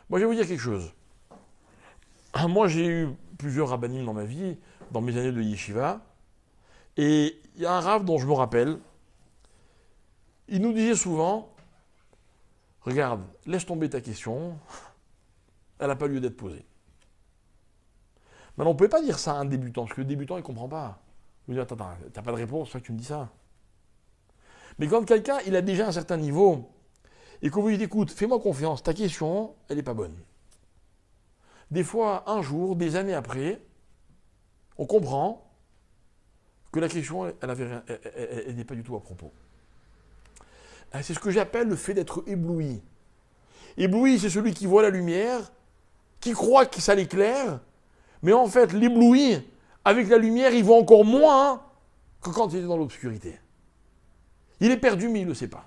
Moi, je vais vous dire quelque chose. Moi, j'ai eu plusieurs rabbinim dans ma vie, dans mes années de yeshiva, et il y a un rav dont je me rappelle, il nous disait souvent, regarde, laisse tomber ta question, elle n'a pas lieu d'être posée. Maintenant, on ne pouvait pas dire ça à un débutant, parce que le débutant, il ne comprend pas. Il me dit, attends, tu n'as pas de réponse, c'est pour ça que tu me dis ça. Mais quand quelqu'un, il a déjà un certain niveau, et qu'on vous dit, écoute, fais-moi confiance, ta question, elle n'est pas bonne. Des fois, un jour, des années après, on comprend que la question, elle n'est pas du tout à propos. C'est ce que j'appelle le fait d'être ébloui. Ébloui, c'est celui qui voit la lumière, qui croit que ça l'éclaire, mais en fait, l'ébloui, avec la lumière, il voit encore moins que quand il est dans l'obscurité. Il est perdu, mais il ne le sait pas.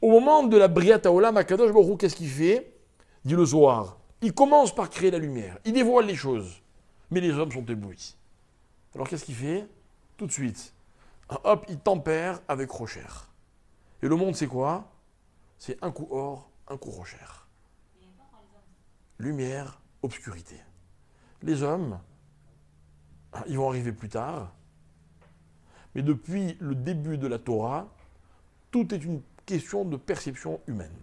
Au moment de la Briat Haolam, Akadosh Baruch Hu, qu'est-ce qu'il fait? Dit le Zohar. Il commence par créer la lumière. Il dévoile les choses. Mais les hommes sont éblouis. Alors qu'est-ce qu'il fait? Tout de suite. Hop, il tempère avec Rocher. Et le monde, c'est quoi? C'est un coup or, un coup Rocher. Lumière, obscurité. Les hommes, ils vont arriver plus tard. Mais depuis le début de la Torah, tout est une question de perception humaine.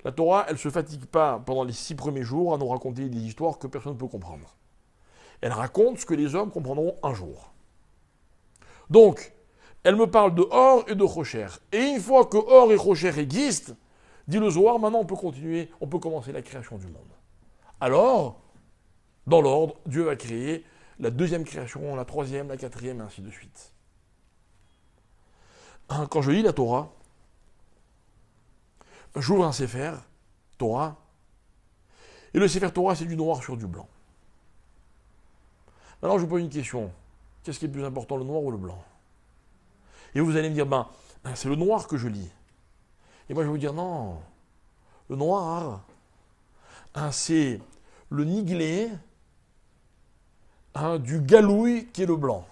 La Torah, elle ne se fatigue pas pendant les 6 premiers jours à nous raconter des histoires que personne ne peut comprendre. Elle raconte ce que les hommes comprendront un jour. Donc, elle me parle de Or et de Rocher. Et une fois que Or et Rocher existent, dit le Zohar, maintenant on peut continuer, on peut commencer la création du monde. Alors, dans l'ordre, Dieu va créer la deuxième création, la troisième, la quatrième, et ainsi de suite. Quand je lis la Torah, j'ouvre un Sefer, Torah, et le Sefer Torah, c'est du noir sur du blanc. Maintenant, je vous pose une question. Qu'est-ce qui est le plus important, le noir ou le blanc? Et vous allez me dire, c'est le noir que je lis. Et moi, je vais vous dire, non. Le noir, c'est le niglé du galouille qui est le blanc.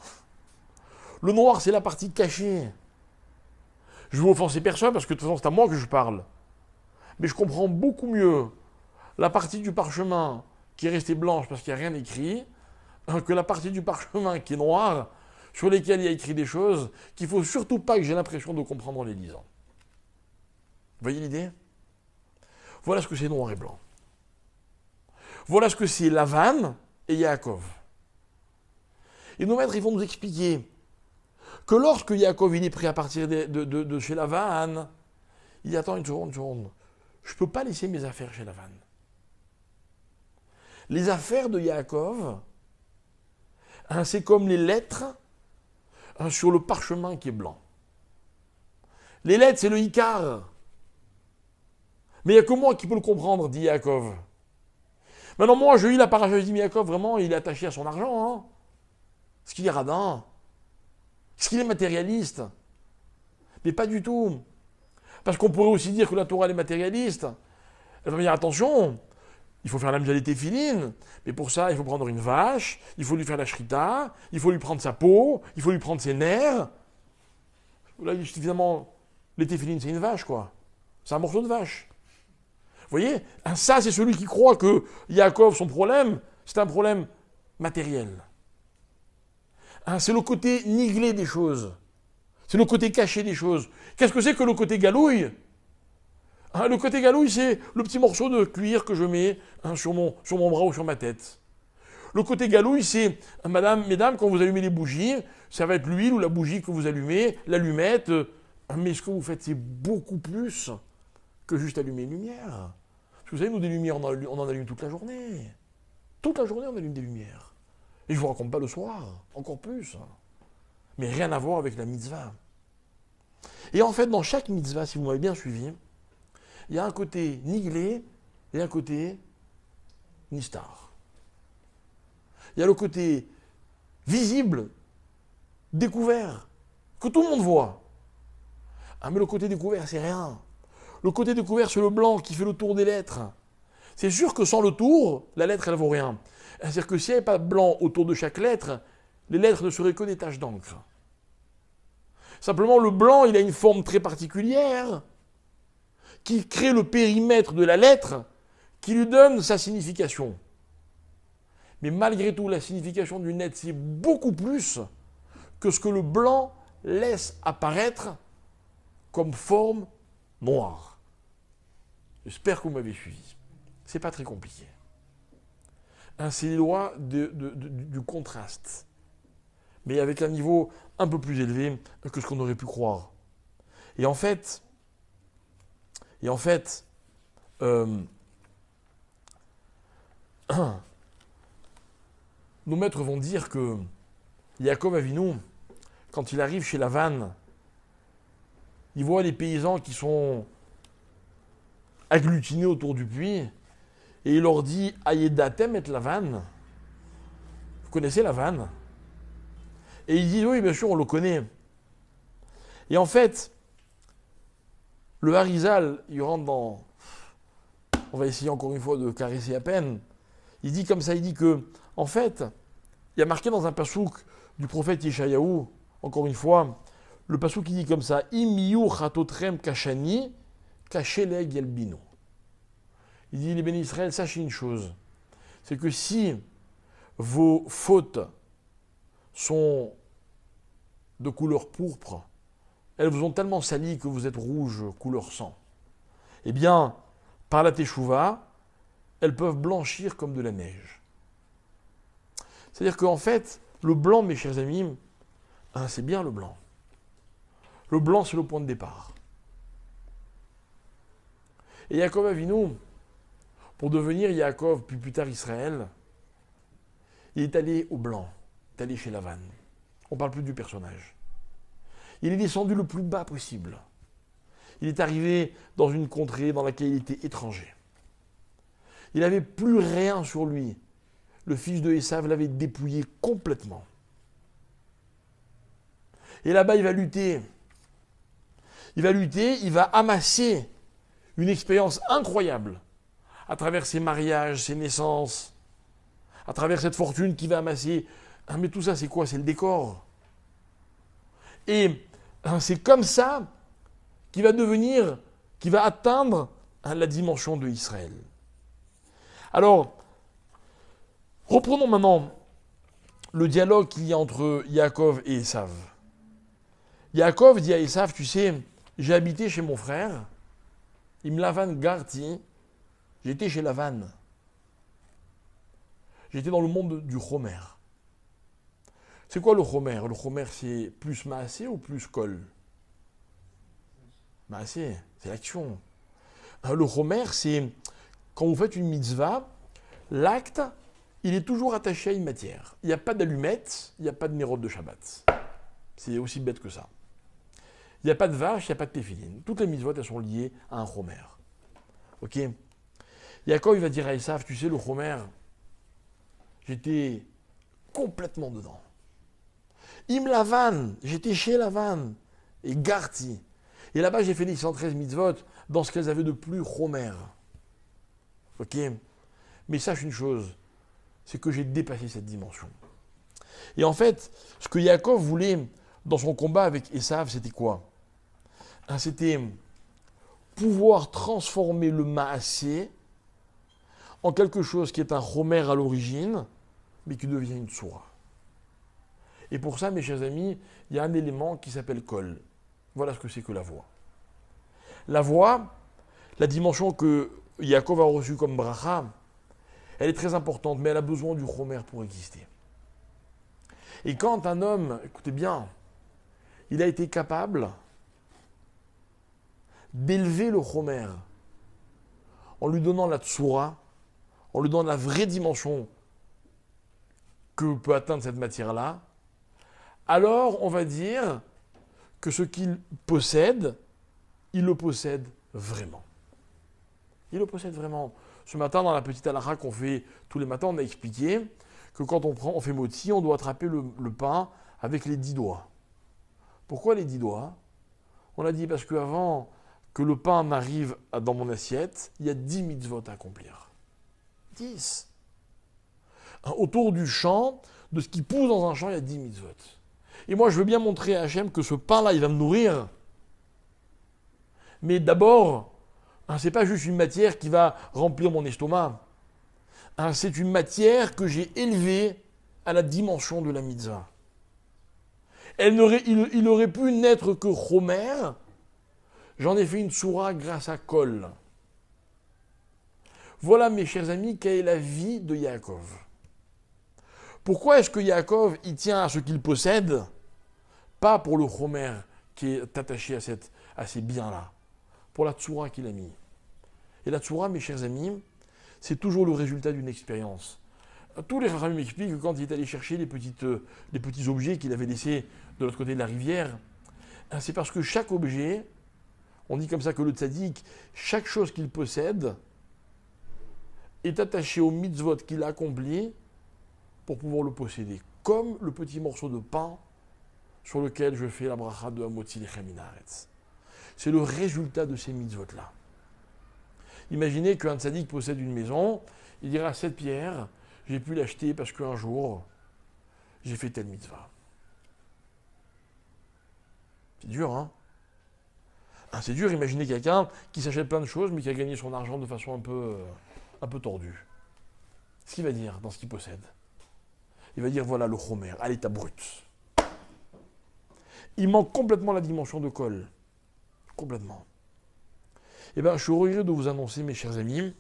Le noir, c'est la partie cachée. Je ne veux offenser personne parce que de toute façon, c'est à moi que je parle. Mais je comprends beaucoup mieux la partie du parchemin qui est restée blanche parce qu'il n'y a rien écrit que la partie du parchemin qui est noire sur lesquelles il y a écrit des choses qu'il ne faut surtout pas que j'ai l'impression de comprendre en les lisant. Vous voyez l'idée? Voilà ce que c'est noir et blanc. Voilà ce que c'est Lavan et Yaakov. Et nos maîtres, ils vont nous expliquer que lorsque Yaakov il est prêt à partir de chez Lavan, il dit attends une seconde, je ne peux pas laisser mes affaires chez Lavan. Les affaires de Yaakov, c'est comme les lettres sur le parchemin qui est blanc. Les lettres, c'est le Icar. Mais il n'y a que moi qui peux le comprendre, dit Yaakov. Maintenant, moi, je lis la paracha, je dis, mais Yaakov, vraiment, il est attaché à son argent. Est-ce qu'il est radin? Est-ce qu'il est matérialiste? Mais pas du tout. Parce qu'on pourrait aussi dire que la Torah, elle est matérialiste. Elle va me dire, attention, il faut faire la misère des téphilines, mais pour ça, il faut prendre une vache, il faut lui faire la shrita, il faut lui prendre sa peau, il faut lui prendre ses nerfs. Là, évidemment, les téphilines, c'est une vache, quoi. C'est un morceau de vache. Vous voyez, ça, c'est celui qui croit que Yaakov, son problème, c'est un problème matériel. C'est le côté niglé des choses. C'est le côté caché des choses. Qu'est-ce que c'est que le côté galouille? Le côté galouille, c'est le petit morceau de cuir que je mets sur mon bras ou sur ma tête. Le côté galouille, c'est, mesdames, quand vous allumez les bougies, ça va être l'huile ou la bougie que vous allumez, l'allumette. Mais ce que vous faites, c'est beaucoup plus que juste allumer une lumière. Parce que vous savez, nous, des lumières, on en allume toute la journée. Toute la journée, on allume des lumières. Et je ne vous raconte pas le soir, encore plus. Mais rien à voir avec la mitzvah. Et en fait, dans chaque mitzvah, si vous m'avez bien suivi, il y a un côté niglé et un côté nistar. Il y a le côté visible, découvert, que tout le monde voit. Mais le côté découvert, c'est rien. Le côté découvert, c'est le blanc qui fait le tour des lettres. C'est sûr que sans le tour, la lettre, elle ne vaut rien. C'est-à-dire que s'il n'y avait pas de blanc autour de chaque lettre, les lettres ne seraient que des taches d'encre. Simplement, le blanc, il a une forme très particulière qui crée le périmètre de la lettre qui lui donne sa signification. Mais malgré tout, la signification d'une lettre, c'est beaucoup plus que ce que le blanc laisse apparaître comme forme noire. J'espère que vous m'avez suivi. C'est pas très compliqué. C'est les lois du contraste, mais avec un niveau un peu plus élevé que ce qu'on aurait pu croire. Et en fait, nos maîtres vont dire que Yaakov Avinu, quand il arrive chez Lavan, il voit les paysans qui sont agglutinés autour du puits, et il leur dit « Ayedatem et Lavan ». Vous connaissez Lavan? Et ils disent « Oui, bien sûr, on le connaît ». Et en fait, le Harizal, il rentre dans... On va essayer encore une fois de caresser à peine. Il dit comme ça, il dit que, en fait, il y a marqué dans un pasouk du prophète Yeshayahu, encore une fois, le pasouk qui dit comme ça « Imiyu chatotrem kashani, kasheleg yelbino ». Il dit, les bénis Israël, sachez une chose, c'est que si vos fautes sont de couleur pourpre, elles vous ont tellement sali que vous êtes rouge, couleur sang, eh bien, par la teshuva, elles peuvent blanchir comme de la neige. C'est-à-dire qu'en fait, le blanc, mes chers amis, c'est bien le blanc. Le blanc, c'est le point de départ. Et Yaakov Avinu, pour devenir Yaakov, puis plus tard Israël, il est allé au blanc, il est allé chez Lavan. On ne parle plus du personnage. Il est descendu le plus bas possible. Il est arrivé dans une contrée dans laquelle il était étranger. Il n'avait plus rien sur lui. Le fils de Esav l'avait dépouillé complètement. Et là-bas, il va lutter. Il va lutter, il va amasser une expérience incroyable à travers ses mariages, ses naissances, à travers cette fortune qu'il va amasser. Ah, mais tout ça, c'est quoi? C'est le décor. Et c'est comme ça qu'il va devenir, qu'il va atteindre la dimension de Israël. Alors, reprenons maintenant le dialogue qu'il y a entre Yaakov et Esav. Yaakov dit à Esav, tu sais, j'ai habité chez mon frère, il me Lavan Garti, j'étais chez Lavan. J'étais dans le monde du Chomer. C'est quoi le Chomer? Le Chomer, c'est plus Maasé ou plus Kol? Maasé, c'est l'action. Le Chomer, c'est quand vous faites une mitzvah, l'acte, il est toujours attaché à une matière. Il n'y a pas d'allumette, il n'y a pas de nérod de Shabbat. C'est aussi bête que ça. Il n'y a pas de vache, il n'y a pas de téphiline. Toutes les mitzvot, elles sont liées à un Chomer. Ok? Yaakov, il va dire à Esav, tu sais, le Chomer, j'étais complètement dedans. Im Lavan, j'étais chez Lavan, et Garti. Et là-bas, j'ai fait les 113 mitzvot dans ce qu'elles avaient de plus Chomer. Ok? Mais sache une chose, c'est que j'ai dépassé cette dimension. Et en fait, ce que Yaakov voulait dans son combat avec Esav, c'était quoi? C'était pouvoir transformer le Maasé en quelque chose qui est un Chomer à l'origine, mais qui devient une Tsoura. Et pour ça, mes chers amis, il y a un élément qui s'appelle Kol. Voilà ce que c'est que la voix. La voix, la dimension que Yaakov a reçue comme bracha, elle est très importante, mais elle a besoin du Chomer pour exister. Et quand un homme, écoutez bien, il a été capable d'élever le Chomer en lui donnant la Tsoura, en lui donnant la vraie dimension que peut atteindre cette matière-là, alors on va dire que ce qu'il possède, il le possède vraiment. Il le possède vraiment. Ce matin, dans la petite halakha qu'on fait tous les matins, on a expliqué que quand on fait moti, on doit attraper le pain avec les 10 doigts. Pourquoi les 10 doigts? On a dit parce qu'avant que le pain n'arrive dans mon assiette, il y a 10 mitzvot à accomplir. 10. Autour du champ, de ce qui pousse dans un champ, il y a 10 mitzvot. Et moi, je veux bien montrer à Hachem que ce pain-là, il va me nourrir. Mais d'abord, ce n'est pas juste une matière qui va remplir mon estomac. C'est une matière que j'ai élevée à la dimension de la mitzvah. Il aurait pu n'être que Chomer. J'en ai fait une soura grâce à Kol. Voilà, mes chers amis, quelle est la vie de Yaakov. Pourquoi est-ce que Yaakov, il tient à ce qu'il possède, pas pour le Chomer qui est attaché à ces biens-là, pour la tsoura qu'il a mis. Et la tsoura, mes chers amis, c'est toujours le résultat d'une expérience. Tous les Chachamim m'expliquent que quand il est allé chercher les petits objets qu'il avait laissés de l'autre côté de la rivière, c'est parce que chaque objet, on dit comme ça que le tzaddik, chaque chose qu'il possède est attaché au mitzvot qu'il a accompli pour pouvoir le posséder. Comme le petit morceau de pain sur lequel je fais la bracha de Hamotzi Lechem min haaretz. C'est le résultat de ces mitzvot-là. Imaginez qu'un tzaddik possède une maison, il dira cette pierre, j'ai pu l'acheter parce qu'un jour, j'ai fait telle mitzvah. C'est dur, hein? C'est dur, imaginez quelqu'un qui s'achète plein de choses, mais qui a gagné son argent de façon un peu tordue. Ce qu'il va dire dans ce qu'il possède, il va dire, voilà le Chomer, à l'état brut. Il manque complètement la dimension de Kol. Complètement. Eh bien, je suis heureux de vous annoncer, mes chers amis,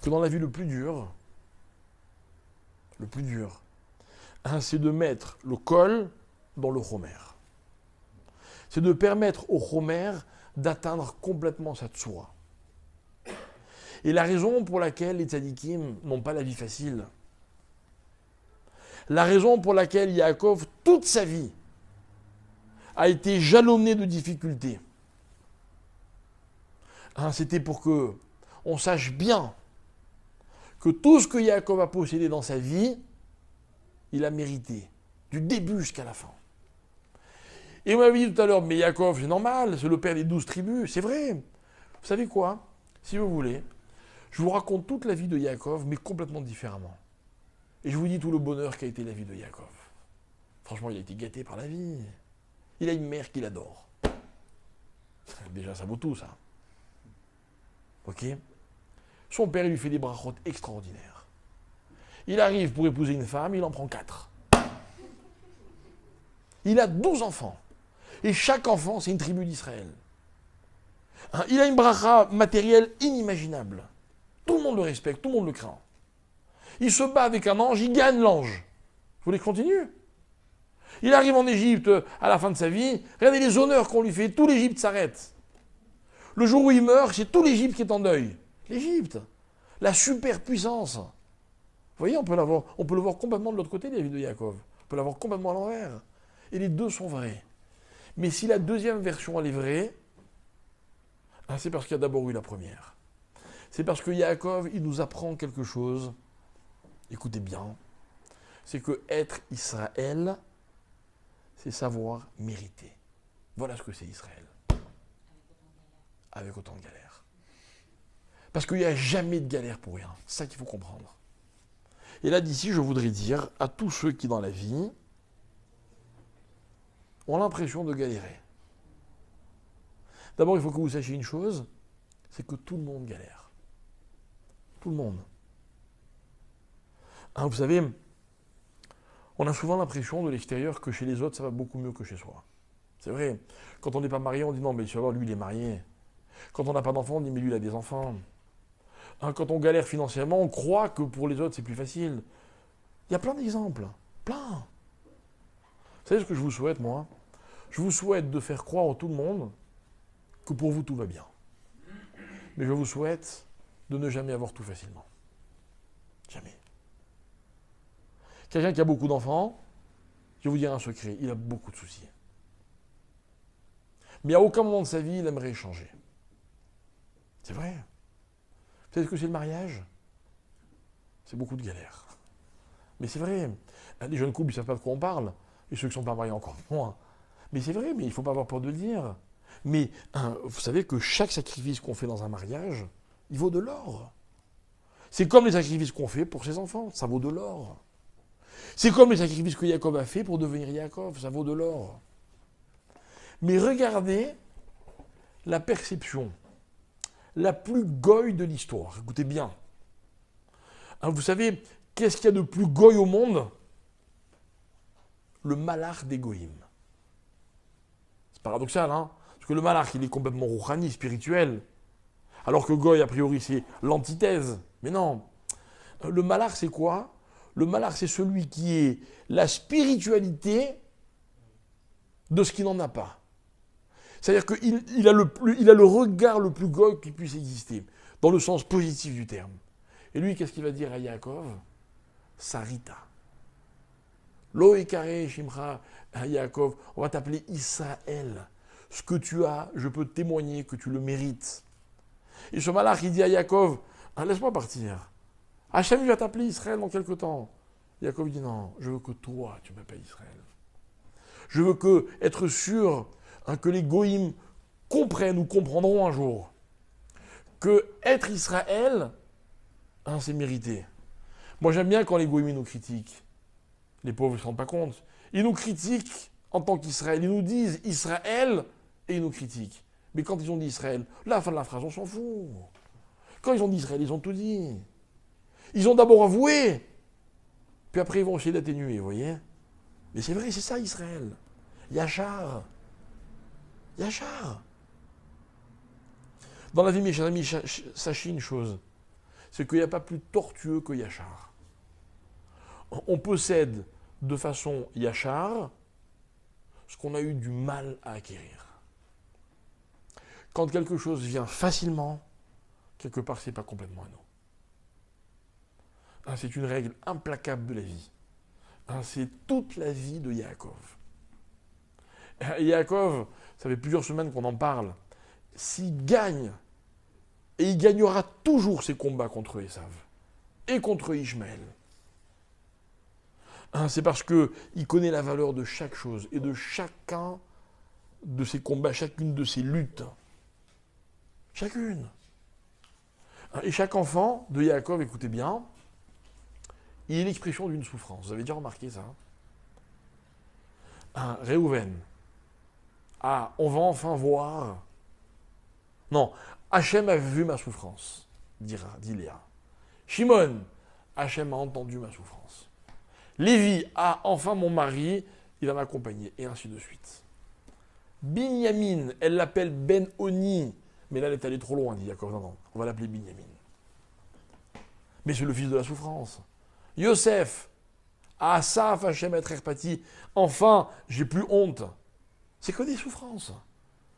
que dans la vie le plus dur, c'est de mettre le Kol dans le Chomer. c'est de permettre au Chomer d'atteindre complètement sa tsura. Et la raison pour laquelle les tzadikim n'ont pas la vie facile, la raison pour laquelle Yaakov, toute sa vie, a été jalonné de difficultés, c'était pour que on sache bien que tout ce que Yaakov a possédé dans sa vie, il a mérité, du début jusqu'à la fin. Et on m'avait dit tout à l'heure, mais Yaakov, c'est normal, c'est le père des 12 tribus, c'est vrai. Vous savez quoi? Si vous voulez, je vous raconte toute la vie de Yaakov, mais complètement différemment. Et je vous dis tout le bonheur qu'a été la vie de Yaakov. Franchement, il a été gâté par la vie. Il a une mère qu'il adore. Déjà, ça vaut tout, ça. Ok? Son père, il lui fait des brachot extraordinaires. Il arrive pour épouser une femme, il en prend 4. Il a 12 enfants. Et chaque enfant, c'est une tribu d'Israël. Il a une bracha matérielle inimaginable. Tout le monde le respecte, tout le monde le craint. Il se bat avec un ange, il gagne l'ange. Vous voulez que je continue? Il arrive en Égypte à la fin de sa vie. Regardez les honneurs qu'on lui fait. Tout l'Égypte s'arrête. Le jour où il meurt, c'est tout l'Égypte qui est en deuil. L'Égypte, la superpuissance. Vous voyez, on peut le voir complètement de l'autre côté, la vie de Yaakov. On peut l'avoir complètement à l'envers. Et les deux sont vrais. Mais si la deuxième version, elle est vraie, c'est parce qu'il y a d'abord eu la première. C'est parce que Yaakov, il nous apprend quelque chose. Écoutez bien. C'est que être Israël, c'est savoir mériter. Voilà ce que c'est Israël. Avec autant de galères. Parce qu'il n'y a jamais de galère pour rien. C'est ça qu'il faut comprendre. Et là, d'ici, je voudrais dire à tous ceux qui, dans la vie, ont l'impression de galérer. D'abord, il faut que vous sachiez une chose, c'est que tout le monde galère. Tout le monde. Vous savez, on a souvent l'impression de l'extérieur que chez les autres, ça va beaucoup mieux que chez soi. C'est vrai. Quand on n'est pas marié, on dit non, mais tu vas voir, lui, il est marié. Quand on n'a pas d'enfant, on dit mais lui, il a des enfants. Quand on galère financièrement, on croit que pour les autres, c'est plus facile. Il y a plein d'exemples. Plein. Vous savez ce que je vous souhaite, moi? Je vous souhaite de faire croire à tout le monde que pour vous, tout va bien. Mais je vous souhaite de ne jamais avoir tout facilement. Jamais. Quelqu'un qui a beaucoup d'enfants, je vais vous dire un secret, il a beaucoup de soucis. Mais à aucun moment de sa vie, il aimerait changer. C'est vrai. Vous savez ce que c'est le mariage? C'est beaucoup de galères. Mais c'est vrai. Les jeunes couples, ils ne savent pas de quoi on parle. Et ceux qui ne sont pas mariés encore moins. Mais c'est vrai, mais il ne faut pas avoir peur de le dire. Mais vous savez que chaque sacrifice qu'on fait dans un mariage, il vaut de l'or. C'est comme les sacrifices qu'on fait pour ses enfants, ça vaut de l'or. C'est comme les sacrifices que Yaakov a fait pour devenir Yaakov, ça vaut de l'or. Mais regardez la perception la plus goy de l'histoire. Écoutez bien. Vous savez, qu'est-ce qu'il y a de plus goy au monde? Le malach des goïm. C'est paradoxal, hein? Parce que le malach, il est complètement rouhani, spirituel. Alors que goy, a priori, c'est l'antithèse. Mais non. Le malach, c'est quoi? Le malach, c'est celui qui est la spiritualité de ce qui n'en a pas. C'est-à-dire qu'il a le regard le plus goy qui puisse exister, dans le sens positif du terme. Et lui, qu'est-ce qu'il va dire à Yaakov? Sarita. Lo ekare shimcha Yaakov, on va t'appeler Israël. Ce que tu as, je peux témoigner que tu le mérites. Et ce malach, il dit à Yaakov, laisse-moi partir. Hachem, il va t'appeler Israël dans quelque temps. Yaakov dit non, je veux que toi, tu m'appelles Israël. Je veux être sûr que les goïms comprennent ou comprendront un jour que être Israël, c'est mérité. Moi, j'aime bien quand les goïms nous critiquent. Les pauvres ne se rendent pas compte. Ils nous critiquent en tant qu'Israël. Ils nous disent Israël et ils nous critiquent. Mais quand ils ont dit Israël, la fin de la phrase, on s'en fout. Quand ils ont dit Israël, ils ont tout dit. Ils ont d'abord avoué, puis après ils vont essayer d'atténuer, vous voyez? Mais c'est vrai, c'est ça Israël. Yachar. Yachar. Dans la vie, mes chers amis, sachez une chose, c'est qu'il n'y a pas plus tortueux que Yachar. On possède de façon Yachar ce qu'on a eu du mal à acquérir. Quand quelque chose vient facilement, quelque part, c'est pas complètement à nous. Hein, c'est une règle implacable de la vie. Hein, c'est toute la vie de Yaakov. Yaakov, ça fait plusieurs semaines qu'on en parle. S'il gagne, et il gagnera toujours ses combats contre Esav et contre Ishmaël, hein, c'est parce qu'il connaît la valeur de chaque chose et de chacun de ses combats, chacune de ses luttes. Chacune. Et chaque enfant de Yaakov, écoutez bien, il est l'expression d'une souffrance. Vous avez déjà remarqué ça? Réhouven. Ah, on va enfin voir. Non, Hachem a vu ma souffrance, dit Léa. Shimon, Hachem a entendu ma souffrance. Lévi, ah, enfin mon mari, il va m'accompagner, et ainsi de suite. Binyamin, elle l'appelle Ben-Oni, mais là elle est allée trop loin, dit Yaakov. Non, on va l'appeler Binyamin. Mais c'est le fils de la souffrance. Yosef, Asaph, Hachem et Trerpati, enfin, j'ai plus honte. C'est que des souffrances.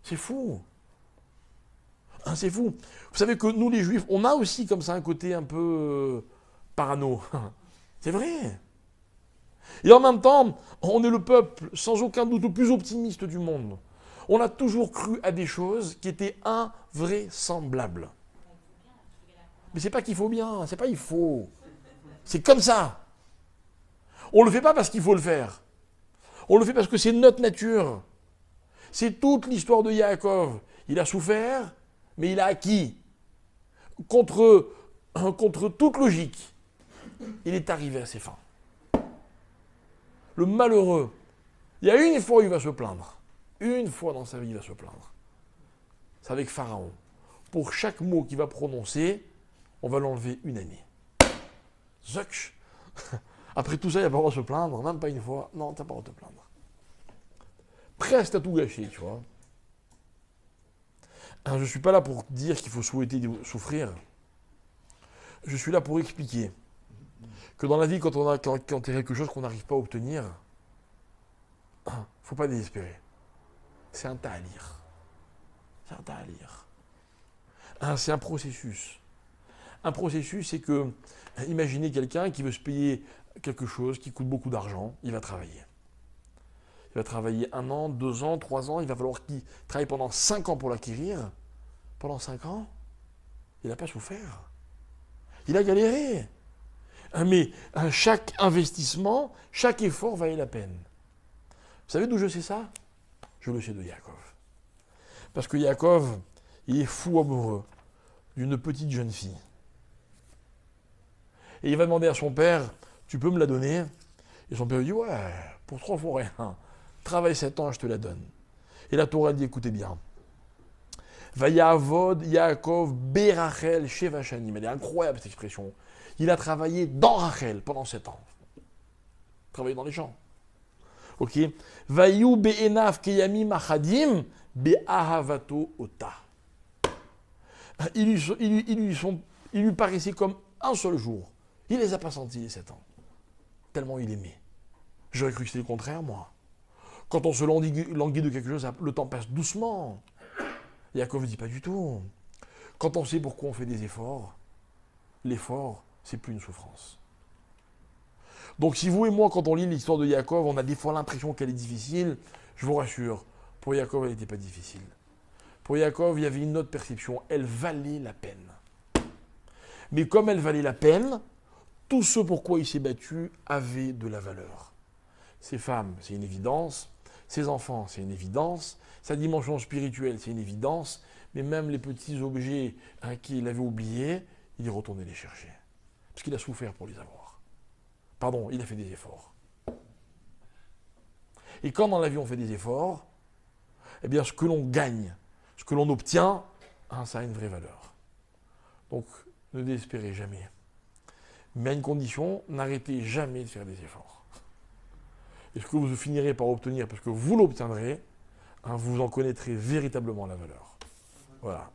C'est fou. Hein, c'est fou. Vous savez que nous, les Juifs, on a aussi comme ça un côté un peu parano. C'est vrai. Et en même temps, on est le peuple, sans aucun doute, le plus optimiste du monde. On a toujours cru à des choses qui étaient invraisemblables. Mais c'est pas qu'il faut bien, c'est pas il faut. C'est comme ça. On le fait pas parce qu'il faut le faire. On le fait parce que c'est notre nature. C'est toute l'histoire de Yaakov. Il a souffert, mais il a acquis. Contre toute logique, il est arrivé à ses fins. Le malheureux, il y a une fois où il va se plaindre. Une fois dans sa vie, il va se plaindre. C'est avec Pharaon. Pour chaque mot qu'il va prononcer, on va l'enlever une année. Zuck. Après tout ça, il n'y a pas le droit de se plaindre, même pas une fois. Non, tu n'as pas le droit de te plaindre. Presque à tout gâcher, tu vois. Alors, je ne suis pas là pour dire qu'il faut souhaiter souffrir. Je suis là pour expliquer que dans la vie, quand il y a quelque chose qu'on n'arrive pas à obtenir, il ne faut pas désespérer. C'est un tas à lire. C'est un tas à lire. C'est un processus. Un processus, c'est que, imaginez quelqu'un qui veut se payer quelque chose qui coûte beaucoup d'argent, il va travailler. Il va travailler 1 an, 2 ans, 3 ans, il va falloir qu'il travaille pendant 5 ans pour l'acquérir. Pendant 5 ans, il n'a pas souffert. Il a galéré. Mais chaque investissement, chaque effort valait la peine. Vous savez d'où je sais ça? Je le sais de Yaakov. Parce que Yaakov, il est fou amoureux d'une petite jeune fille. Et il va demander à son père, tu peux me la donner? Et son père lui dit, ouais, pour 3 fois rien. Travaille 7 ans, je te la donne. Et la Torah dit, écoutez bien. Vayavod Yaakov berachel shevashanim. Elle est incroyable cette expression. Il a travaillé dans Rachel pendant 7 ans. Travaillé dans les champs. Ok. Vayu be'enav keyamim achadim be'ahavato ota. Il lui paraissait comme un seul jour. Il les a pas sentis les 7 ans. Tellement il aimait. J'aurais cru que c'était le contraire, moi. Quand on se languit de quelque chose, le temps passe doucement. Yaakov ne dit pas du tout. Quand on sait pourquoi on fait des efforts, l'effort, c'est plus une souffrance. Donc si vous et moi, quand on lit l'histoire de Yaakov, on a des fois l'impression qu'elle est difficile, je vous rassure, pour Yaakov, elle n'était pas difficile. Pour Yaakov, il y avait une autre perception, elle valait la peine. Mais comme elle valait la peine, tout ce pourquoi il s'est battu avait de la valeur. Ses femmes, c'est une évidence. Ses enfants, c'est une évidence. Sa dimension spirituelle, c'est une évidence. Mais même les petits objets qu'il avait oubliés, il est retourné les chercher. Parce qu'il a souffert pour les avoir. Pardon, il a fait des efforts. Et quand dans la vie on fait des efforts, eh bien ce que l'on gagne, ce que l'on obtient, ça a une vraie valeur. Donc ne désespérez jamais. Mais à une condition, n'arrêtez jamais de faire des efforts. Et ce que vous finirez par obtenir, parce que vous l'obtiendrez, vous en connaîtrez véritablement la valeur. Voilà.